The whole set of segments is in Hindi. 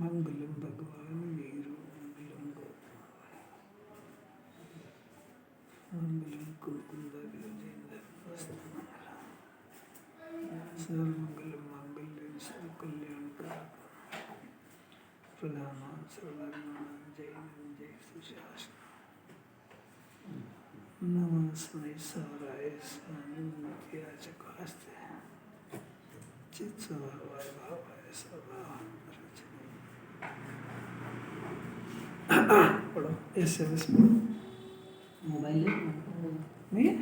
मंगलम भगवान वीरो मंगलम गोपाल मंगलम कुकुंदर सर्वमंगलम मांगल्यं सर्वकल्याणकारकं प्रधानां सर्वधर्माणां जय सुशासनम् नमस्मै सवराय स्वामित्या चकास्ते चित स्वभावाय भावाय स्वभाव पढ़ो SMS पढ़ो मोबाइल नहीं है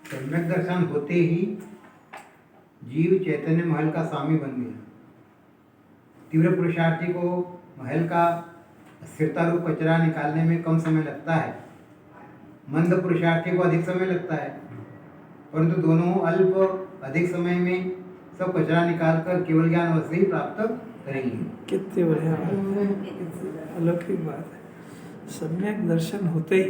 सम्यक दर्शन होते ही जीव चैतन्य महल का स्वामी बन गया। तीव्र पुरुषार्थी को महल का स्थिरता रूप कचरा निकालने में कम समय लगता है, मंद पुरुषार्थी को अधिक समय लगता है, परंतु दोनों अल्प अधिक समय में सब कचरा निकालकर केवल ज्ञान अवश्य ही प्राप्त करेंगे। कितनी बढ़िया अलौकिक बात है। सम्यक दर्शन होते ही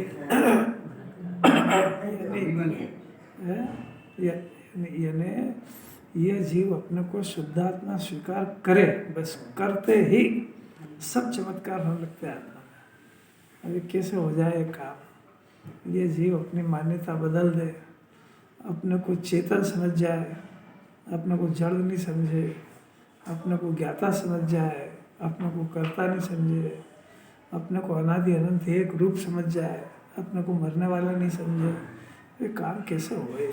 यानी ये जीव अपने को शुद्धात्मा स्वीकार करे, बस करते ही सब चमत्कार होने लगते हैं आत्मा में। अभी कैसे हो जाए ये काम, ये जीव अपनी मान्यता बदल दे, अपने को चेतन समझ जाए, अपने को जड़ नहीं समझे, अपने को ज्ञाता समझ जाए, अपने को कर्ता नहीं समझे, अपने को अनादि अनंत एक रूप समझ जाए, अपने को मरने वाला नहीं समझे, ये काम कैसे होए?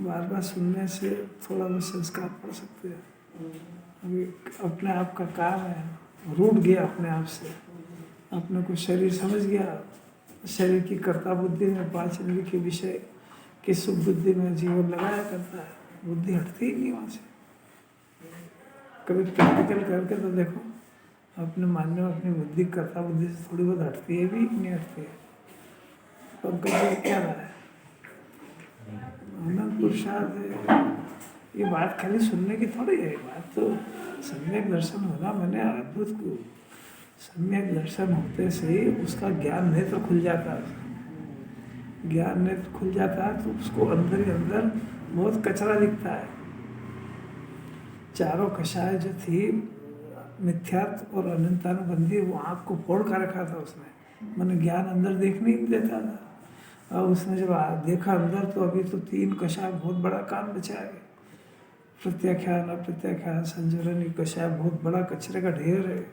बार बार सुनने से थोड़ा बहुत संस्कार पड़ सकते हैं। अभी अपने आप का काम है, रूठ गया अपने आप से, अपने को शरीर समझ गया, शरीर की कर्ता बुद्धि में पांच इंद्रिय के विषय की सुख बुद्धि में जीवन लगाया करता है, बुद्धि हटती ही नहीं वहाँ से। कभी प्रैक्टिकल करके तो देखो, अपने मानने में अपनी बुद्धि कर्ता बुद्धि से थोड़ी बहुत हटती है भी नहीं हटती है। पंकज जी क्या रहा है, अनंत पुरुषार्थ है। ये बात खाली सुनने की थोड़ी है, बात तो सम्यक दर्शन होना मैंने अद्भुत को सम्यक दर्शन होते से ही उसका ज्ञान नेत्र खुल जाता है। ज्ञान नेत्र खुल जाता है तो उसको अंदर ही अंदर बहुत कचरा दिखता है। चारों कषाय जो थी मिथ्यात्व और अनंतानुबंधी, वो आँख को फोड़ कर रखा था उसने, मैंने ज्ञान अंदर देखने ही नहीं देता था। और उसने जब देखा अंदर तो अभी तो तीन कषाय बहुत बड़ा काम बचा है। प्रत्याख्यान अप्रत्याख्यान संजरणी कषाय बहुत बड़ा कचरे का ढेर है।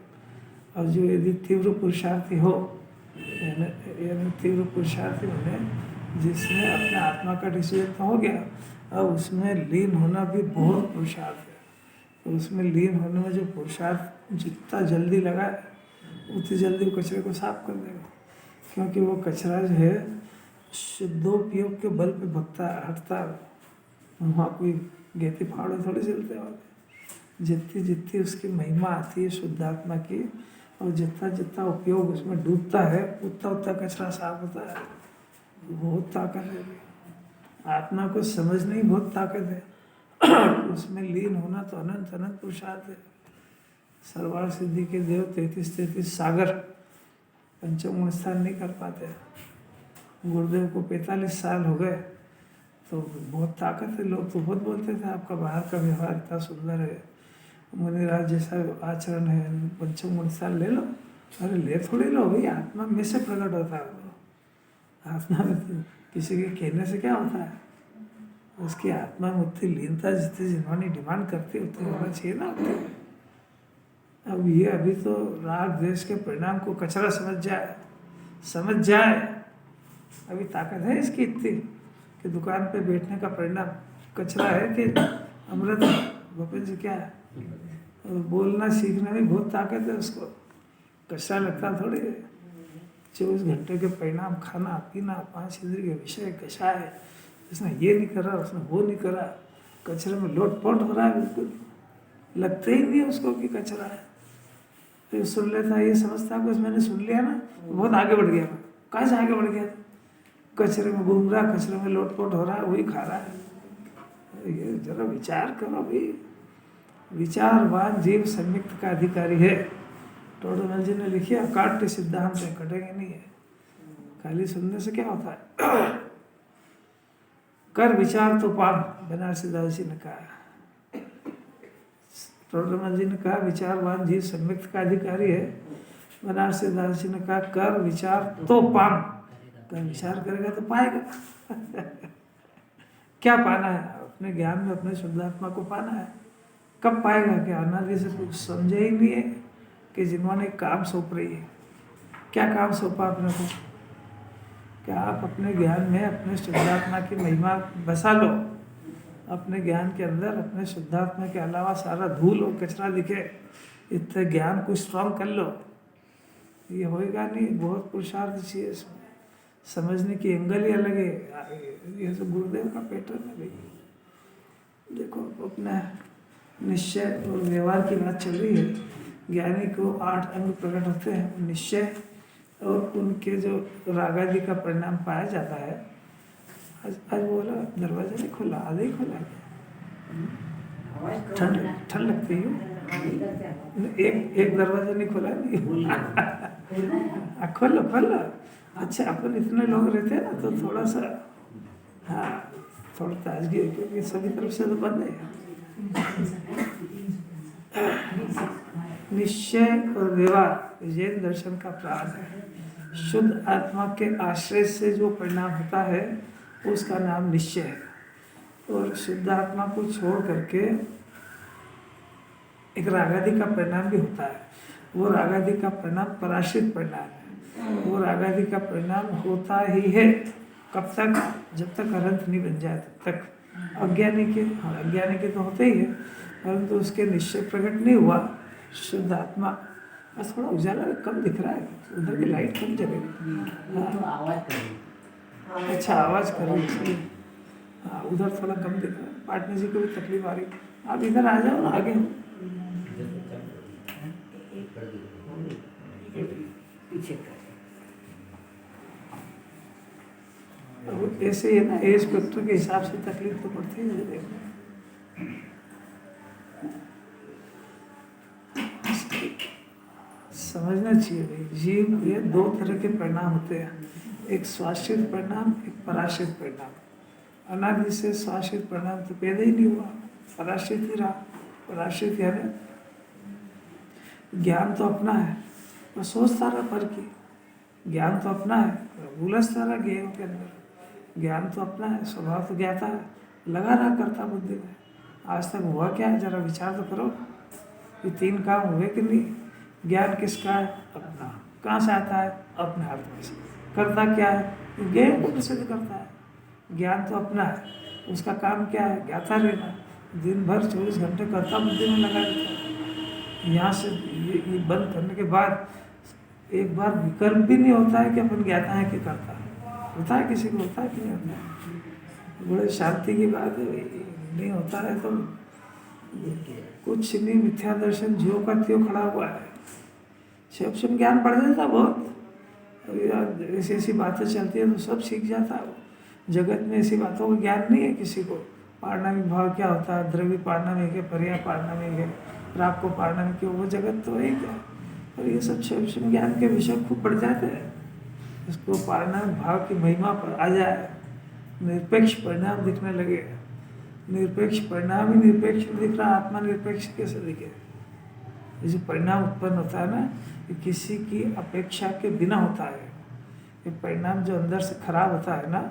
और जो यदि तीव्र पुरुषार्थी हो, यानी तीव्र पुरुषार्थी होने जिसने अपने आत्मा का डिसीजन तो हो गया, अब उसमें लीन होना भी बहुत पुरुषार्थ है। और उसमें लीन होने में जो पुरुषार्थ जितना जल्दी लगा उतनी जल्दी वो कचरे को साफ कर देगा, क्योंकि वो कचरा जो है शुद्धोपयोग के बल पे भगता हटता है। वहाँ कोई गेती फाड़े थोड़े चलते वाले। जितनी जितनी उसकी महिमा आती है शुद्धात्मा की, और जितना जितना उपयोग उसमें डूबता है उतना उतना कचरा साफ होता है। बहुत ताकत है आत्मा को समझने ही, बहुत ताकत है। उसमें लीन होना तो अनंत अनंत पुरुषार्थ है। सर्वार्थ सिद्धि के देव 33 सागर पंचम गुण स्थान नहीं कर पाते। गुरुदेव को 45 साल हो गए तो बहुत ताकत है। लोग तो बहुत बोलते थे आपका बाहर का व्यवहार इतना सुंदर है, मुनिराज जैसा आचरण है, पंचम गुण स्थान ले लो। अरे ले थोड़ी लो भाई, आत्मा में से प्रकट होता है। आत्मा में तो किसी के कहने से क्या होता है, उसकी आत्मा में उतनी लीनता जितनी जिन्होंने डिमांड करती उतनी होना चाहिए ना। अब ये अभी तो राग द्वेष के परिणाम को कचरा समझ जाए अभी ताकत है इसकी इतनी कि दुकान पे बैठने का परिणाम कचरा है कि अमृत। भूपेंद्र जी क्या है, बोलना सीखने में बहुत ताकत है, उसको कचरा लगता थोड़ी है। 24 घंटे के परिणाम खाना पीना पांच इंद्रिय के विषय कषाय है। उसने ये नहीं करा, उसने वो नहीं करा, कचरे में लोटपोट हो रहा है, बिल्कुल लगते ही नहीं उसको कि कचरा है। तो सुन लेता, ये समझता बस मैंने सुन लिया ना, बहुत आगे बढ़ गया। कहाँ से आगे बढ़ गया, कचरे में घूम रहा, कचरे में लोटपोट हो रहा है, वही खा रहा है। ये जरा विचार करो भाई। विचारवान जीव संयुक्त का अधिकारी है। टोडरमल जी ने लिखी अकाट्य सिद्धांत है, कटेंगे नहीं है। खाली सुनने से क्या होता है, कर विचार तो पान, बनारसी दास जी ने कहा। टोडरमल जी ने कहा विचारवान जीव सम्यक्त का अधिकारी है। बनारसी दास जी ने कहा कर विचार तो पान, कर विचार करेगा तो पाएगा। क्या पाना है? अपने ज्ञान में अपने शुद्धात्मा को पाना है। कब पाएगा? कि अनादि से कुछ समझे ही नहीं है कि जिन्होंने काम सौंप रही है। क्या काम सौंपा अपने को? कि आप अपने ज्ञान में अपने शुद्धात्मा की महिमा बसा लो। अपने ज्ञान के अंदर अपने शुद्धात्मा के अलावा सारा धूल और कचरा दिखे, इतने ज्ञान को स्ट्रॉन्ग कर लो। ये होएगा नहीं, बहुत पुरुषार्थ चाहिए इसमें। समझने की एंगल ही अलग है। ये तो गुरुदेव का पैटर्न है भाई। देखो अपना निश्चय और व्यवहार की बात चल रही है। ज्ञानी को 8 अंग प्रकट होते हैं। निश्चय और उनके जो रागादि का परिणाम पाया जाता है। आज बोला दरवाजा नहीं खोला, आधा ही खोला। ठंड लगती है। एक दरवाजा नहीं खोला नहीं। खोलो। अच्छा अपन इतने लोग रहते हैं ना, तो थोड़ा सा हाँ थोड़ा ताजगी है, क्योंकि सभी तरफ से तो बंद है। निश्चय और व्यवहार जैन दर्शन का प्राण है। शुद्ध आत्मा के आश्रय से जो परिणाम होता है उसका नाम निश्चय है। और शुद्ध आत्मा को छोड़ करके एक रागादि का परिणाम भी होता है। वो रागादि का परिणाम पराश्रित परिणाम है। वो रागादि का परिणाम होता ही है। कब तक? जब तक अनंत नहीं बन जाए तब तक। अज्ञानी के तो होते ही है, परंतु उसके निश्चय प्रकट नहीं हुआ। शुद्ध आत्मा बस थोड़ा उजाला कम दिख रहा है, उधर की लाइट कम जलेगी। अच्छा आवाज़ कर रही है। हाँ उधर थोड़ा कम दिख रहा है। पार्टनर जी को भी तकलीफ आ रही। आप इधर आ जाओ ना, आगे पीछे ऐसे ही है ना, एज फैक्टर के हिसाब से तकलीफ तो पड़ती है। देखो समझना चाहिए भाई, जीव ये 2 तरह के परिणाम होते हैं। एक स्वाश्रित परिणाम, एक पराश्रित परिणाम। अनादि से स्वाश्रित परिणाम तो पैदा ही नहीं हुआ, पराश्रित ही रहा। पराश्रित यानी ज्ञान तो अपना है, और सोचता रहा पर की। ज्ञान तो अपना है, उलझता रहा ज्ञान के अंदर। ज्ञान तो अपना है, स्वभाव तो ज्ञाता है, लगा रहा करता बुद्धि में। आज तक हुआ क्या है? जरा विचार तो करो। ये 3 काम हुए कि नहीं? ज्ञान किसका है? अपना। कहाँ से आता है? अपने आत्मा से। करता क्या है? ज्ञान को सिद्ध करता है। ज्ञान तो अपना है, उसका काम क्या है? ज्ञाता रहना। दिन भर 24 घंटे करता बुद्धि में लगा देता है। यहाँ से ये बंद करने के बाद एक बार विकल्प भी नहीं होता है कि अपन ज्ञाता है कि करता है। होता है किसी को? होता है कि नहीं होता? बड़े शांति की बात है। नहीं होता है तो कुछ नहीं। मिथ्या दर्शन ज्यों का त्यों खड़ा हुआ है। सब ज्ञान बढ़ जाता बहुत। ऐसी ऐसी बातें चलती है तो सब सीख जाता है। जगत में ऐसी बातों का ज्ञान नहीं है किसी को। पारणामिक भाव क्या होता है? द्रव्य पारणामिक है, पर्याय पारणामिक है, प्राप्त को पारणामिक है। वो जगत तो है क्या? और ये सब शिव ज्ञान के विषय खूब बढ़ जाते हैं। इसको पारणामिक भाव की महिमा पर आ जाए, निरपेक्ष परिणाम दिखने लगे। निरपेक्ष परिणाम ही निरपेक्ष दिख रहा, आत्मा निरपेक्ष कैसे दिखे? ये जो परिणाम उत्पन्न होता है ना, ये किसी की अपेक्षा के बिना होता है। ये परिणाम जो अंदर से खराब होता है ना,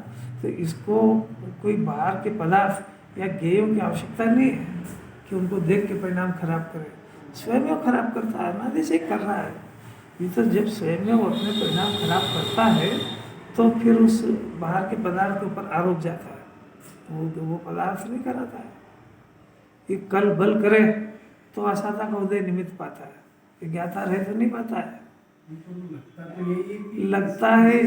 तो इसको कोई बाहर के पदार्थ या गेयों की आवश्यकता नहीं है कि उनको देख के परिणाम खराब करे। स्वयं वो खराब करता है ना, जैसे कर रहा है। ये तो जब स्वयं में वो अपने परिणाम खराब करता है तो फिर उस बाहर के पदार्थ के ऊपर आरोप जाता है। वो पदार्थ नहीं कराता है। ये कल बल करे तो असाता का उदय निमित्त पाता है। ज्ञाता रहे तो नहीं पाता है। लगता है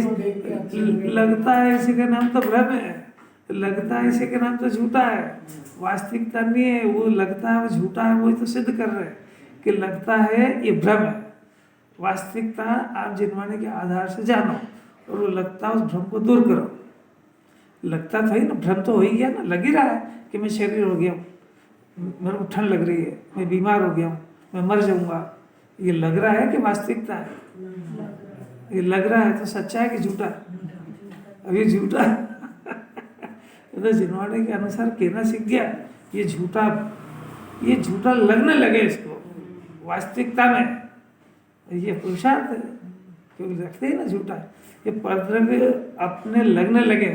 इसी का नाम तो भ्रम है। लगता है इसी के नाम तो झूठा है। वास्तविकता नहीं है। वो लगता है वो झूठा है, वही तो सिद्ध कर रहे हैं कि लगता है ये भ्रम है। वास्तविकता आप जिनवाने के आधार से जानो, और वो लगता उस भ्रम को दूर करो। लगता था ही ना, भ्रम तो हो ही गया ना। लग ही रहा है कि मैं शरीर हो गया हूँ, मेरे को ठंड लग रही है, मैं बीमार हो गया हूँ, मैं मर जाऊँगा। ये लग रहा है कि वास्तविकता है? ये लग रहा है तो सच्चा है कि झूठा? अभी झूठा तो जिनवाणी के अनुसार कहना सीख गया, ये झूठा लगने लगे इसको वास्तविकता में, ये पुरुषार्थ है, क्योंकि रखते हैं ना झूठा, ये परद्रव्य अपने लगने लगे,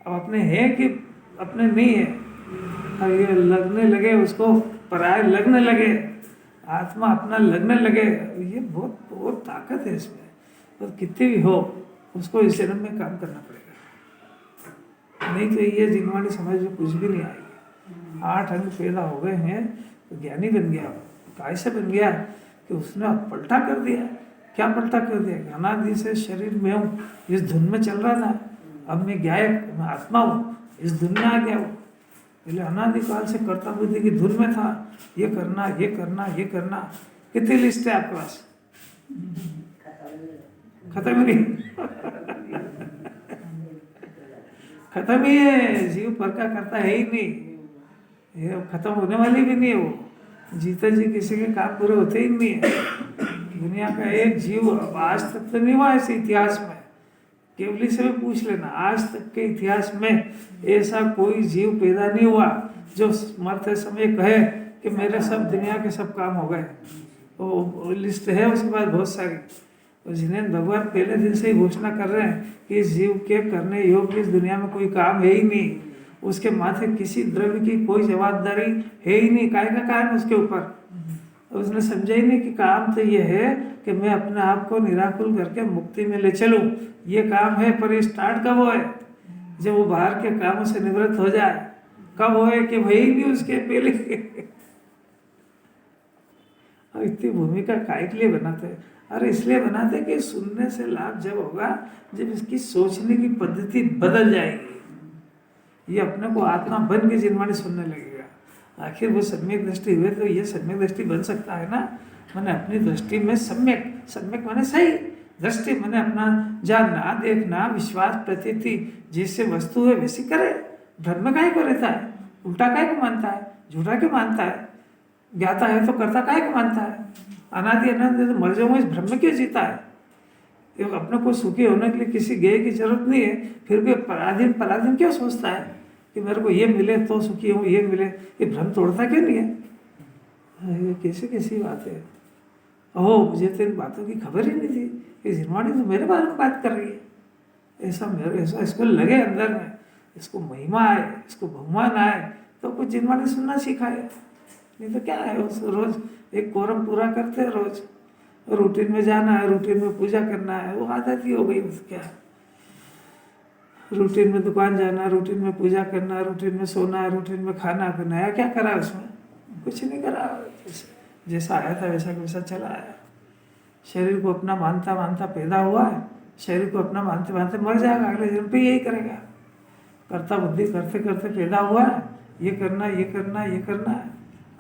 अब अपने है कि अपने नहीं है, अब ये लगने लगे, उसको पराय लगने लगे, आत्मा अपना लगने लगे, ये बहुत बहुत ताकत है इसमें। और कितनी भी हो उसको इस जन्म में काम करना पड़ेगा, नहीं तो ये जिनवाणी समझ में कुछ भी नहीं आएगी। 8 अंग पैदा हो गए हैं तो ज्ञानी बन गया, कैसे बन गया कि उसने पलटा कर दिया। क्या पलटा कर दिया? अनादि से शरीर में हूँ, इस धुन में चल रहा था, अब मैं गायक, मैं आत्मा हूँ, इस धुन में आ गया हूँ। पहले अनादिकाल से कर्ता बुद्धि की धुन में था, ये करना ये करना ये करना। कितनी लिस्ट है आपके पास? खत्म ही नहीं खत्म ही है, जीव पर का करता है ही नहीं, ये खत्म होने वाली भी नहीं है वो। जीते जी किसी के काम पूरे होते ही नहीं है। दुनिया का एक जीव आज तक तो नहीं हुआ ऐसे इतिहास में, केवली से भी पूछ लेना, आज तक के इतिहास में ऐसा कोई जीव पैदा नहीं हुआ जो मरते समय कहे कि मेरे सब दुनिया के सब काम हो गए। वो लिस्ट है उसके बाद बहुत सारी, और जिन्हें भगवान पहले दिन से ही घोषणा कर रहे हैं कि इस जीव के करने योग्य इस दुनिया में कोई काम है ही नहीं, उसके माथे किसी द्रव्य की कोई जवाबदारी है ही नहीं, काय का काम उसके ऊपर। उसने समझा ही नहीं कि काम तो ये है कि मैं अपने आप को निराकुल करके मुक्ति में ले चलूं, ये काम है। पर ये स्टार्ट कब होए? जब वो बाहर के कामों से निवृत्त हो जाए। कब होए? कि वही भी उसके पहले और इतनी भूमिका काय के लिए बनाते हैं? अरे इसलिए बनाते कि सुनने से लाभ जब होगा जब इसकी सोचने की पद्धति बदल जाएगी, ये अपने को आत्मा बन के जिनवाणी सुनने लगेगा। आखिर वो सम्यक दृष्टि हुए तो ये सम्यक दृष्टि बन सकता है ना। मैंने अपनी दृष्टि में सम्यक मैंने सही दृष्टि, मैंने अपना जानना देखना विश्वास प्रतीति जिससे वस्तु है वैसी करे। भ्रम काहे को रहता है? उल्टा काहे को मानता है? झूठा क्यों मानता है? ज्ञाता है तो करता काहे को मानता है? अनादि अनंत तो मर जाऊंगा इस भ्रम में क्यों जीता है? अपने को सुखी होने के लिए किसी गेय की जरूरत नहीं है, फिर भी पराधीन क्यों सोचता है कि मेरे को ये मिले तो सुखी हूँ, ये मिले, ये भ्रम तोड़ता क्यों नहीं है? ये कैसी बात है? ओह, मुझे तो इन बातों की खबर ही नहीं थी कि जिनवाणी तो मेरे बारे में बात कर रही है। ऐसा इसको लगे अंदर में, इसको महिमा आए, इसको बहुमान आए तो कुछ जिनवाणी सुनना सिखाए। नहीं तो क्या है, उस रोज एक कोरम पूरा करते हैं, रोज रूटीन में जाना है, रूटीन में पूजा करना है, वो आदत ही हो गई। बस क्या है, रूटीन में दुकान जाना, रूटीन में पूजा करना, रूटीन में सोना, रूटीन में खाना पीना है। क्या करा उसमें? कुछ नहीं करा, जैसा आया था वैसा वैसा चला आया। शरीर को अपना मानता मानता पैदा हुआ है, शरीर को अपना मानते मानते मर जाएगा, अगले जन्म पे यही करेगा। कर्ता बुद्धि करते करते पैदा हुआ है, ये करना ये करना ये करना है,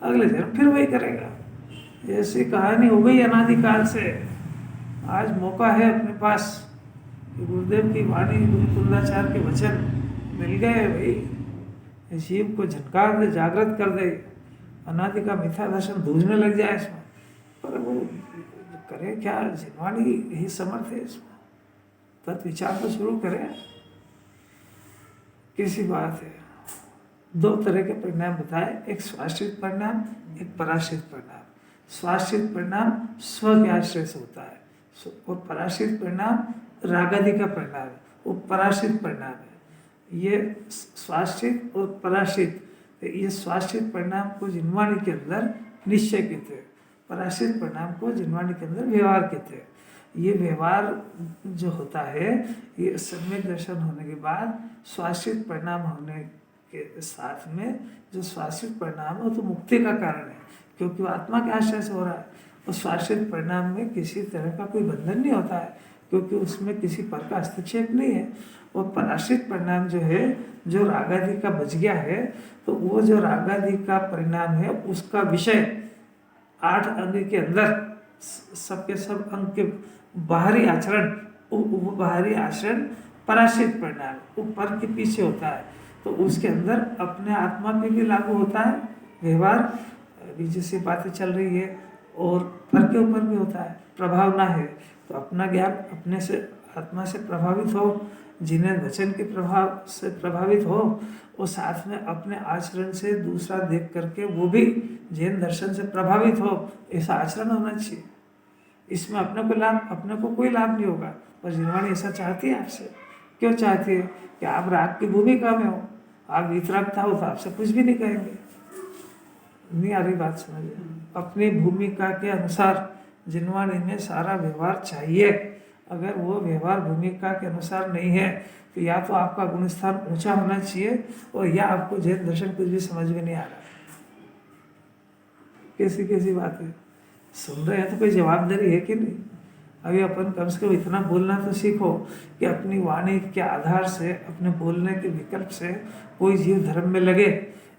अगले जन्म फिर वही करेगा। ऐसी कहानी हो गई अनादिकाल से। आज मौका है अपने पास, गुरुदेव की वाणी, गुरुकुंदाचार्य के वचन मिल गए भाई, जीव को झनकार दे, जागृत कर दे, अनादि का मिथ्या दर्शन दूझने लग जाए इसमें। पर वो करे क्या? जिनवाणी ही समर्थ है इसमें। तत् विचार तो शुरू करें। किसी बात है, 2 तरह के परिणाम बताए, एक स्वाश्रित परिणाम, एक पराश्रित परिणाम। स्वाश्रित परिणाम स्व के आश्रय से होता है, और पराश्रित परिणाम रागादि का परिणाम है, वो पराश्रित परिणाम है। ये स्वाश्रित और पराश्रित, ये स्वाश्रित परिणाम को जिनवाणी के अंदर निश्चय कहते हैं, पराश्रित परिणाम को जिनवाणी के अंदर व्यवहार कहते हैं। ये व्यवहार जो होता है, ये सम्यक दर्शन होने के बाद स्वाश्रित परिणाम होने के साथ में जो स्वाश्रित परिणाम है वो तो मुक्ति का कारण है, क्योंकि वो आत्मा के आश्रय से हो रहा है। और स्वाश्रित परिणाम में किसी तरह का कोई बंधन नहीं होता है, क्योंकि उसमें किसी पर का हस्तक्षेप नहीं है। और पराश्रित परिणाम जो है, जो रागादि का बच गया है, तो वो जो रागादि का परिणाम है उसका विषय 8 अंग के अंदर सबके सब अंग के बाहरी आचरण, वो बाहरी आचरण पराश्रित परिणाम, वो पर के पीछे होता है, तो उसके अंदर अपने आत्मा पे भी लागू होता है व्यवहार। अभी जैसे बातें चल रही है, और पर के ऊपर भी होता है, प्रभाव ना है तो अपना ज्ञान अपने से आत्मा से प्रभावित हो, जिन्हें वचन के प्रभाव से प्रभावित हो, और साथ में अपने आचरण से दूसरा देख करके वो भी जैन दर्शन से प्रभावित हो, ऐसा आचरण होना चाहिए। इसमें अपने को लाभ, अपने को कोई लाभ नहीं होगा, पर जिनवाणी ऐसा चाहती है आपसे। क्यों चाहती है? कि आप राग की भूमिका में हो, आप वितरागता हो तो आपसे कुछ भी नहीं कहेंगे। नहीं आ रही बात समझ? अपनी भूमिका के अनुसार जिनवाणी में सारा व्यवहार चाहिए। अगर वो व्यवहार भूमिका के अनुसार नहीं है तो या तो आपका गुण स्थान ऊंचा होना चाहिए, और या आपको जैन दर्शन कुछ भी समझ में नहीं आ रहा। कैसी कैसी बात है, सुन रहे हैं तो कोई जवाबदारी है कि नहीं? अभी अपन कम से कम इतना बोलना तो सीखो कि अपनी वाणी के आधार से, अपने बोलने के विकल्प से कोई जीव धर्म में लगे।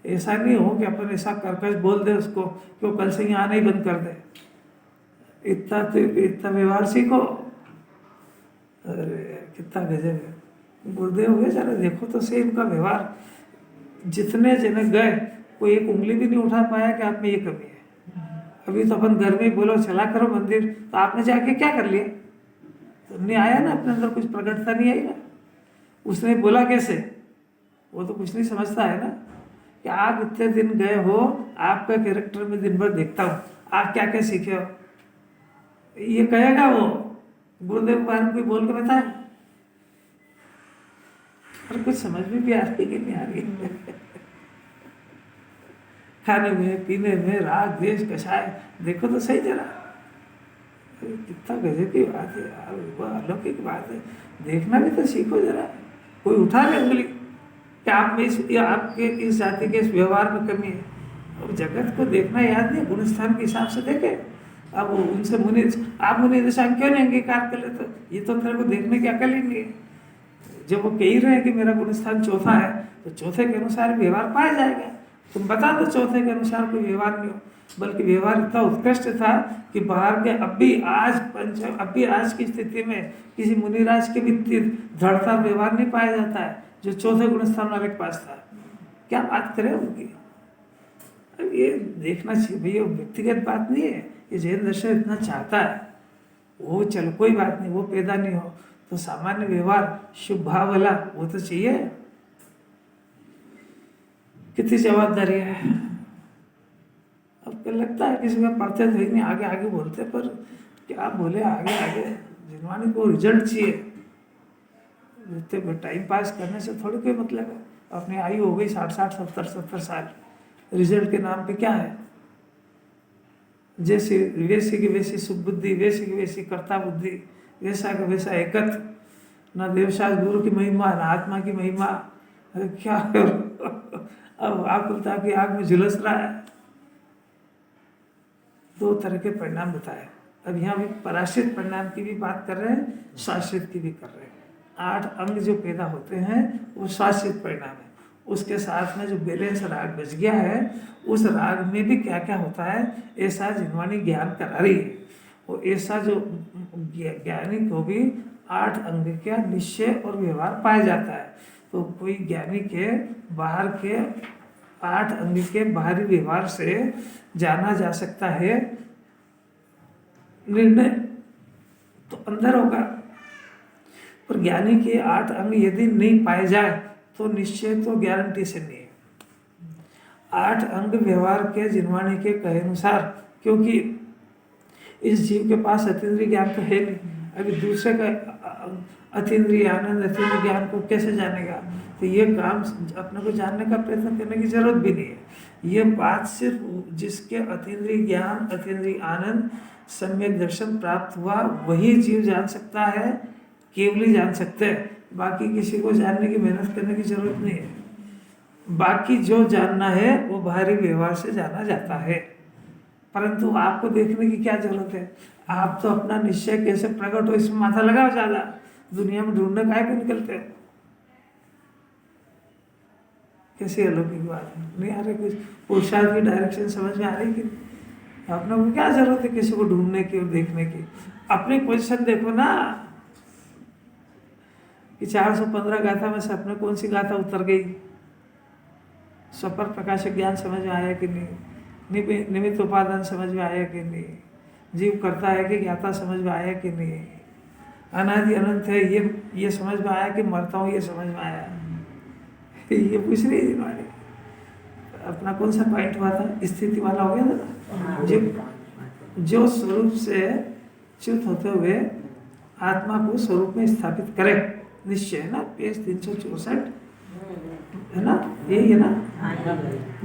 ऐसा नहीं हो कि अपन ऐसा कर्कश बोल दे उसको कि वो कल से यहाँ आना ही बंद कर दे। इतना व्यवहार सीखो। अरे कितना गजब है। गुरुदेव हुए जरा देखो तो सही इनका व्यवहार। जितने जने गए कोई एक उंगली भी नहीं उठा पाया कि आप में ये कमी है। अभी तो अपन घर में बोलो चला करो मंदिर, तो आपने जाके क्या कर लिया? तो नहीं आया ना, अपने अंदर कुछ प्रकटता नहीं आई ना। उसने बोला कैसे? वो तो कुछ नहीं समझता है ना कि आप इतने दिन गए हो, आपका कैरेक्टर में दिन भर देखता हूँ, आप क्या क्या सीखे हो। ये कहेगा वो गुरुदेव के बारे में कोई बोल के बताए? और कुछ समझ में भी आ रही कि नहीं आ रही? खाने में, पीने में, राग द्वेष कषाय देखो तो सही जरा। कितना गजब की बात है यार, वो अलौकिक बात है। देखना भी तो सीखो जरा। कोई उठा ले उंगली कि आप में आपके इस जाति के इस व्यवहार में कमी है। अब जगत को देखना याद नहीं, गुण स्थान के हिसाब से देखे। अब उनसे मुनि, आप मुनि दशांग क्यों नहीं अंगीकार कर लेते? ये तो तेरे को देखने की अकल ही नहीं है। जब वो कह ही रहे हैं कि मेरा गुण स्थान चौथा है, तो चौथे के अनुसार व्यवहार पाया जाएगा। तुम बता दो चौथे के अनुसार कोई व्यवहार नहीं हो, बल्कि व्यवहार इतना उत्कृष्ट था कि बाहर के अब भी आज की स्थिति में किसी मुनिराज के भी धड़ता व्यवहार नहीं पाया जाता है जो चौथे गुण स्थान वाले के पास था। क्या बात करें उनकी। अब ये देखना चाहिए भैया, व्यक्तिगत बात नहीं है। ये जैन दर्शन इतना चाहता है, वो चलो कोई बात नहीं, वो पैदा नहीं हो तो सामान्य व्यवहार शुभ भाव वाला वो तो चाहिए। कितनी जवाबदारी है। अब क्या लगता है किसी में पढ़ते थे नहीं, आगे आगे बोलते, पर क्या बोले आगे आगे। जिनवाणी को रिजल्ट चाहिए। टाइम पास करने से थोड़ी कोई मतलब है। अपनी आयु हो गई 60 70 साल, रिजल्ट के नाम पे क्या है? जैसे वैसी की वैसी सुबुद्धि, वैसी की वैसी कर्ता बुद्धि, वैसा का वैसा एकत्व। न देवशास्त्र गुरु की महिमा, न आत्मा की महिमा। क्या अब आकुलता की आग में झुलस रहा है। दो तरह के परिणाम बताए। अब यहाँ भी पराश्रित परिणाम की भी बात कर रहे हैं, शाश्रित की भी कर रहे हैं। 8 अंग जो पैदा होते हैं वो शाश्रित परिणाम है। उसके साथ में जो बैलेंस राग बच गया है, उस राग में भी क्या क्या होता है ऐसा जिनवाणी ज्ञान करा रही है। वो ऐसा जो ज्ञानी को भी 8 अंग का निश्चय और व्यवहार पाया जाता है। तो कोई ज्ञानी के बाहर के 8 अंग के बाहरी व्यवहार से जाना जा सकता है निर्णय तो अंदर होगा, पर ज्ञानी के 8 अंग यदि नहीं पाए जाए तो निश्चय तो गारंटी से नहीं है। 8 अंग व्यवहार के जिनवाणी के कहे अनुसार, क्योंकि इस जीव के पास अतीन्द्रिय ज्ञान तो है नहीं। अभी दूसरे का अतीन्द्रिय आनंद, अतीन्द्रिय ज्ञान को कैसे जानेगा? तो ये काम अपने को जानने का प्रयत्न करने की जरूरत भी नहीं है। ये बात सिर्फ जिसके अतीन्द्रिय ज्ञान, अतीन्द्रिय आनंद, सम्यक दर्शन प्राप्त हुआ वही जीव जान सकता है, केवल ही जान सकते हैं। बाकी किसी को जानने की मेहनत करने की जरूरत नहीं है। बाकी जो जानना है वो बाहरी व्यवहार से जाना जाता है, परंतु आपको देखने की क्या जरूरत है? आप तो अपना निश्चय कैसे प्रकट हो इसमें माथा लगाओ ज्यादा। दुनिया में ढूंढने काहे को निकलते हैं? कैसी अलौकिक बात नहीं आ रही। कुछ पुरुषार्थ की डायरेक्शन समझ में आ रही कि अपने को क्या जरूरत है किसी को ढूंढने की और देखने की? अपनी पोजीशन देखो ना कि 415 गाथा में से अपने कौन सी गाथा उतर गई? स्वपर प्रकाशक ज्ञान समझ में आया कि नहीं? निमित्त उपादान समझ में आया कि नहीं? जीव करता है कि ज्ञाता समझ में आया कि नहीं? अनादि अनंत है, ये समझ में आया कि मरता हूँ, ये समझ में आया? ये पूछ रही थी वाणी। अपना कौन सा पॉइंट हुआ था? स्थिति वाला हो गया था ना। जो स्वरूप से च्युत होते हुए आत्मा को स्वरूप में स्थापित करे, निश्चय है ना, पेज 364 है ना, यही है ना।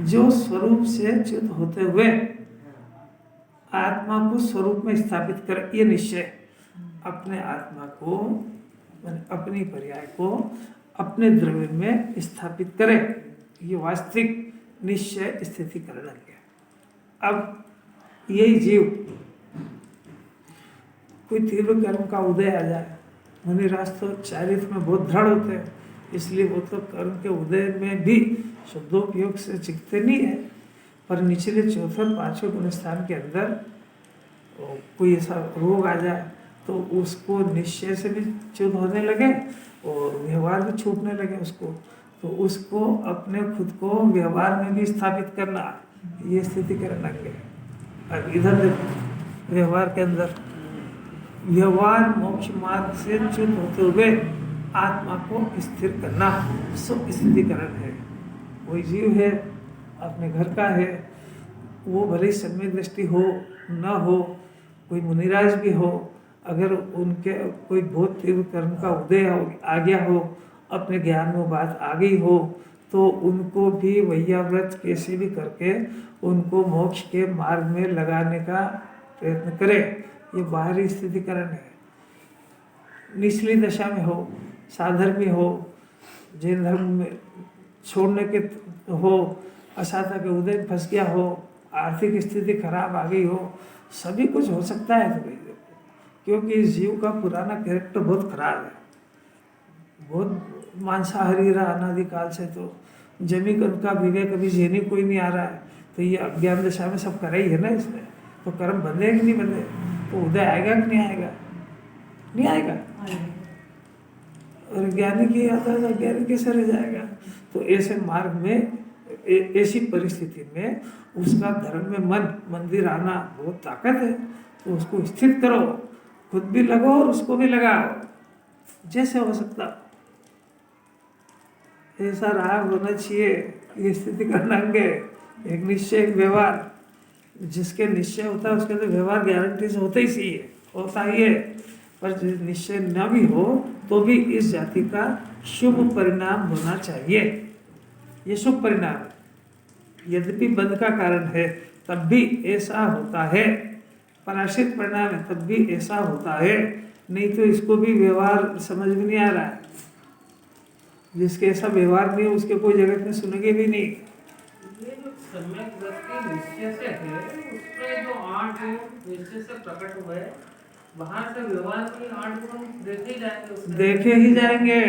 जो स्वरूप से च्युत होते हुए आत्मा को स्वरूप में स्थापित करे, ये निश्चय अपने आत्मा को, अपनी पर्याय को अपने द्रव्य में स्थापित करे, ये वास्तविक निश्चय स्थिति करण है। अब यही जीव कोई तीव्र कर्म का उदय आ जाए, मुनिराज तो चारित्र में बहुत दृढ़ होते हैं, इसलिए वो तो कर्म के उदय में भी शब्दोपयोग से चिखते नहीं है, पर निचले चौथे और पांचवें गुण स्थान के अंदर कोई ऐसा रोग आ जाए तो उसको निश्चय से भी च्युत होने लगे और व्यवहार भी छूटने लगे उसको, तो उसको अपने खुद को व्यवहार में भी स्थापित करना, ये स्थिति करना के। अब इधर देखो, व्यवहार के अंदर व्यवहार मोक्ष मार्ग से च्युत होते हुए आत्मा को स्थिर करना सब स्थितिकरण है। कोई जीव है, अपने घर का है, वो भले ही सम्यक दृष्टि हो न हो, कोई मुनिराज भी हो, अगर उनके कोई बहुत तीव्र कर्म का उदय आ गया हो, अपने ज्ञान में बात आ गई हो, तो उनको भी वैयाव्रत कैसे भी करके उनको मोक्ष के मार्ग में लगाने का प्रयत्न करे। ये बाहरी स्थितिकरण है। निचली दशा में हो, साधर्मी हो, जैन धर्म में छोड़ने के हो, असाधा के उदय में फंस गया हो, आर्थिक स्थिति खराब आ गई हो, सभी कुछ हो सकता है। तो क्योंकि इस जीव का पुराना कैरेक्टर बहुत खराब है, बहुत मांसाहारी रहा अनादिकाल से, तो जमी का विवेक अभी जेनी कोई नहीं आ रहा है, तो ये अज्ञान दशा में सब करा ही है ना इसने, तो कर्म बंधे कि नहीं बंधे, तो उदय आएगा कि नहीं आएगा? नहीं आएगा। और ज्ञानी की आता है, ज्ञानी कैसे रह जाएगा? तो ऐसे मार्ग में, ऐसी परिस्थिति में उसका धर्म में मन मंदिर आना बहुत ताकत है, तो उसको स्थित करो, खुद भी लगो और उसको भी लगाओ, जैसे हो सकता ऐसा राग होना चाहिए। ये स्थिति करना है, एक निश्चय, एक व्यवहार। जिसके निश्चय होता है उसके तो व्यवहार गारंटी से होता ही सही है, होता ही है। पर निश्चय न भी हो तो भी इस जाति का शुभ परिणाम होना चाहिए, ये शुभ परिणाम। यद्यपि बंध का कारण है तब भी ऐसा होता है, पराश्रित परिणाम है तब भी ऐसा होता है, नहीं तो इसको भी व्यवहार समझ में नहीं आ रहा है। जिसके ऐसा व्यवहार नहीं है उसके कोई जगत में सुनेंगे भी नहीं। ये जो सम्यक दृष्टि निश्चय से है, उसमें जो 8 गुण निश्चय से प्रकट हुए, बाहर से व्यवहार में 8 गुण देखे ही जाएंगे, देखे ही जाएंगे।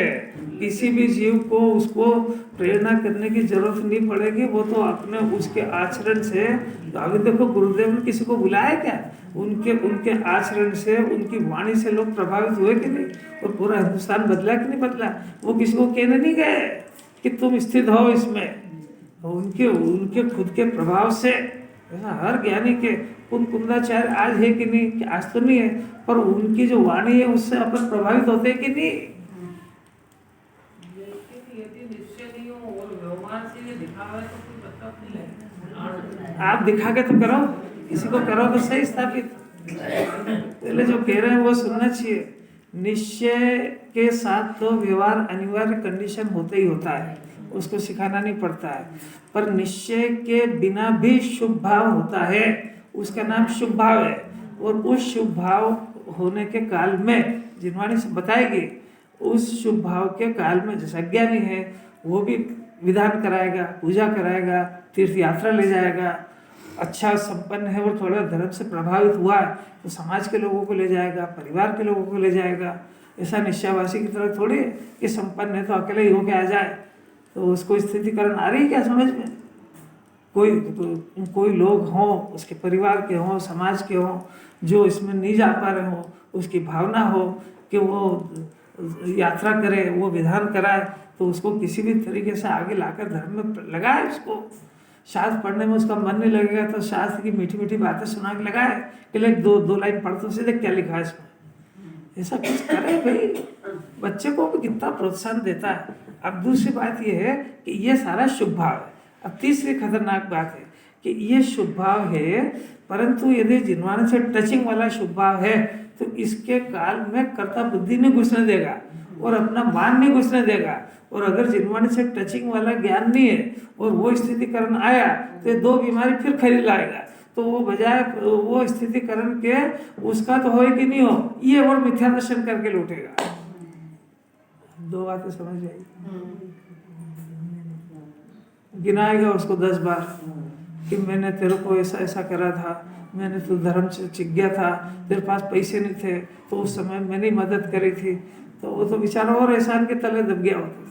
किसी भी जीव को उसको प्रेरणा करने की जरूरत नहीं पड़ेगी, वो तो अपने उसके आचरण से। तो अभी देखो गुरुदेव ने किसी को बुलाया क्या? उनके आचरण से, उनकी वाणी से लोग प्रभावित हुए कि नहीं? और पूरा हिंदुस्तान बदला कि नहीं बदला? वो किसी को कहने नहीं गए कि तुम स्थित हो इसमें, उनके खुद के प्रभाव से। ऐसा हर ज्ञानी के कुंदाचार्य आज है कि नहीं, कि आज तो नहीं है, पर उनकी जो वाणी है उससे अपन प्रभावित होते कि नहीं? लेकिन यदि निश्चय नहीं हो और व्यवहार से ये दिखावा तो कोई मतलब नहीं है। आप दिखा के तो करो, किसी को करो तो सही स्थापित। पहले जो कह रहे हैं वो सुनना चाहिए। निश्चय के साथ तो व्यवहार अनिवार्य कंडीशन होता ही होता है, उसको सिखाना नहीं पड़ता है। पर निश्चय के बिना भी शुभ भाव होता है, उसका नाम शुभ भाव है। और उस शुभ भाव होने के काल में जिनवाणी से बताएगी, उस शुभ भाव के काल में जैसा ज्ञानी है वो भी विधान कराएगा, पूजा कराएगा, तीर्थ यात्रा ले जाएगा। अच्छा संपन्न है और थोड़ा धर्म से प्रभावित हुआ है तो समाज के लोगों को ले जाएगा, परिवार के लोगों को ले जाएगा। ऐसा निश्चयवासी की तरह थोड़ी कि संपन्न है तो अकेले ही होके आ जाए। तो उसको स्थितिकरण आ रही है क्या समझ में? कोई लोग हों, उसके परिवार के हों, समाज के हों, जो इसमें नहीं जा पा रहे हों, उसकी भावना हो कि वो यात्रा करे, वो विधान कराए, तो उसको किसी भी तरीके से आगे लाकर धर्म में लगाए। उसको शास्त्र पढ़ने में उसका मन नहीं लगेगा तो शास्त्र की मीठी मीठी बातें सुना के लगाए कि ले दो लाइन पढ़ तो सीधे क्या लिखा है इसमें। ऐसा कुछ करे भाई, बच्चे को भी कितना प्रोत्साहन देता है। अब दूसरी बात यह है कि ये सारा शुभ भाव है। अब तीसरी खतरनाक बात है कि ये शुभ भाव है, परंतु यदि जिन्वान से टचिंग वाला शुभ भाव है तो इसके काल में कर्ता बुद्धि नहीं घुसने देगा और अपना मान नहीं घुसने देगा। और अगर जिन्वान से टचिंग वाला ज्ञान नहीं है और वो स्थितिकरण आया तो ये दो बीमारी फिर खरीद लाएगा। तो वो बजाय वो स्थितिकरण के उसका तो हो कि नहीं हो, ये और मिथ्या दर्शन करके लौटेगा। दो बातें समझ आई। गिनाएगा उसको 10 बार कि मैंने तेरे को ऐसा ऐसा करा था, मैंने तो धर्म से चिक गया था, तेरे पास पैसे नहीं थे तो उस समय मैंने मदद करी थी, तो वो तो बेचारा और एहसान के तले दब गया होता,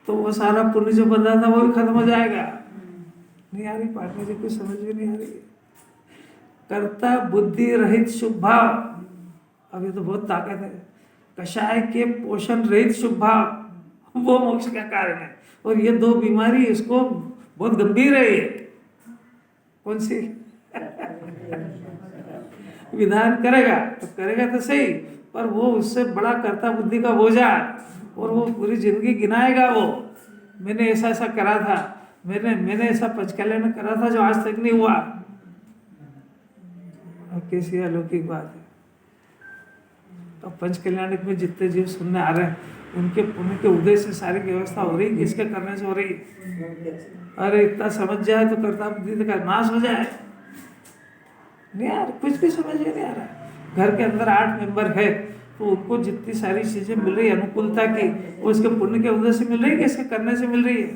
तो वो सारा पुण्य जो बंधा था वो भी खत्म हो जाएगा। नहीं आ रही पार्टनर जी, कुछ समझ में नहीं आ रही। कर्ता बुद्धि रहित शुभ भाव, अभी तो बहुत ताकत है। कषाय के पोषण रहित शुभ भाव, वो मोक्ष का कारण है। और ये दो बीमारी इसको बहुत गंभीर है। ये कौन सी विधान करेगा तो सही, पर वो उससे बड़ा कर्ता बुद्धि का बोझा, और वो पूरी जिंदगी गिनाएगा। वो मैंने ऐसा ऐसा करा था, मैंने ऐसा पंचकल्याण करा था जो आज तक नहीं हुआ। अब कैसी अलौकिक बात है। तो पंचकल्याणिक में जितने जीव सुनने आ रहे हैं उनके पुण्य के उदय से सारी व्यवस्था हो रही, किसके करने से हो रही। अरे इतना समझ जाए तो कर्ता बुद्धि का नाश हो जाए। नहीं यार, कुछ भी समझ में नहीं आ रहा। घर के अंदर 8 मेंबर है तो उनको जितनी सारी चीजें मिल रही है अनुकूलता की, वो उसके पुण्य के उदय से मिल रही है, किसके करने से मिल रही है।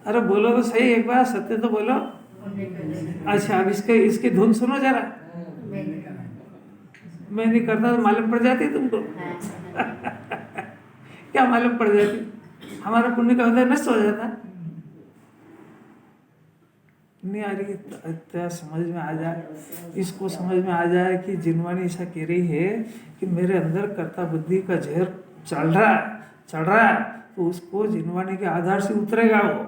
अरे बोलो तो सही, एक बार सत्य तो बोलो। अच्छा, अब इसकी धुन सुनो जरा। मैं नहीं करता तो मालूम पड़ जाती तुमको। क्या मालूम पड़ जाती? हमारा पुण्य का उदय नष्ट हो जाता। नहीं आ रही, इतना समझ में आ जाए, इसको समझ में आ जाए कि जिनवाणी ऐसा कह रही है कि मेरे अंदर कर्ता बुद्धि का जहर चढ़ रहा है, तो उसको जिनवाणी के आधार से उतरेगा वो।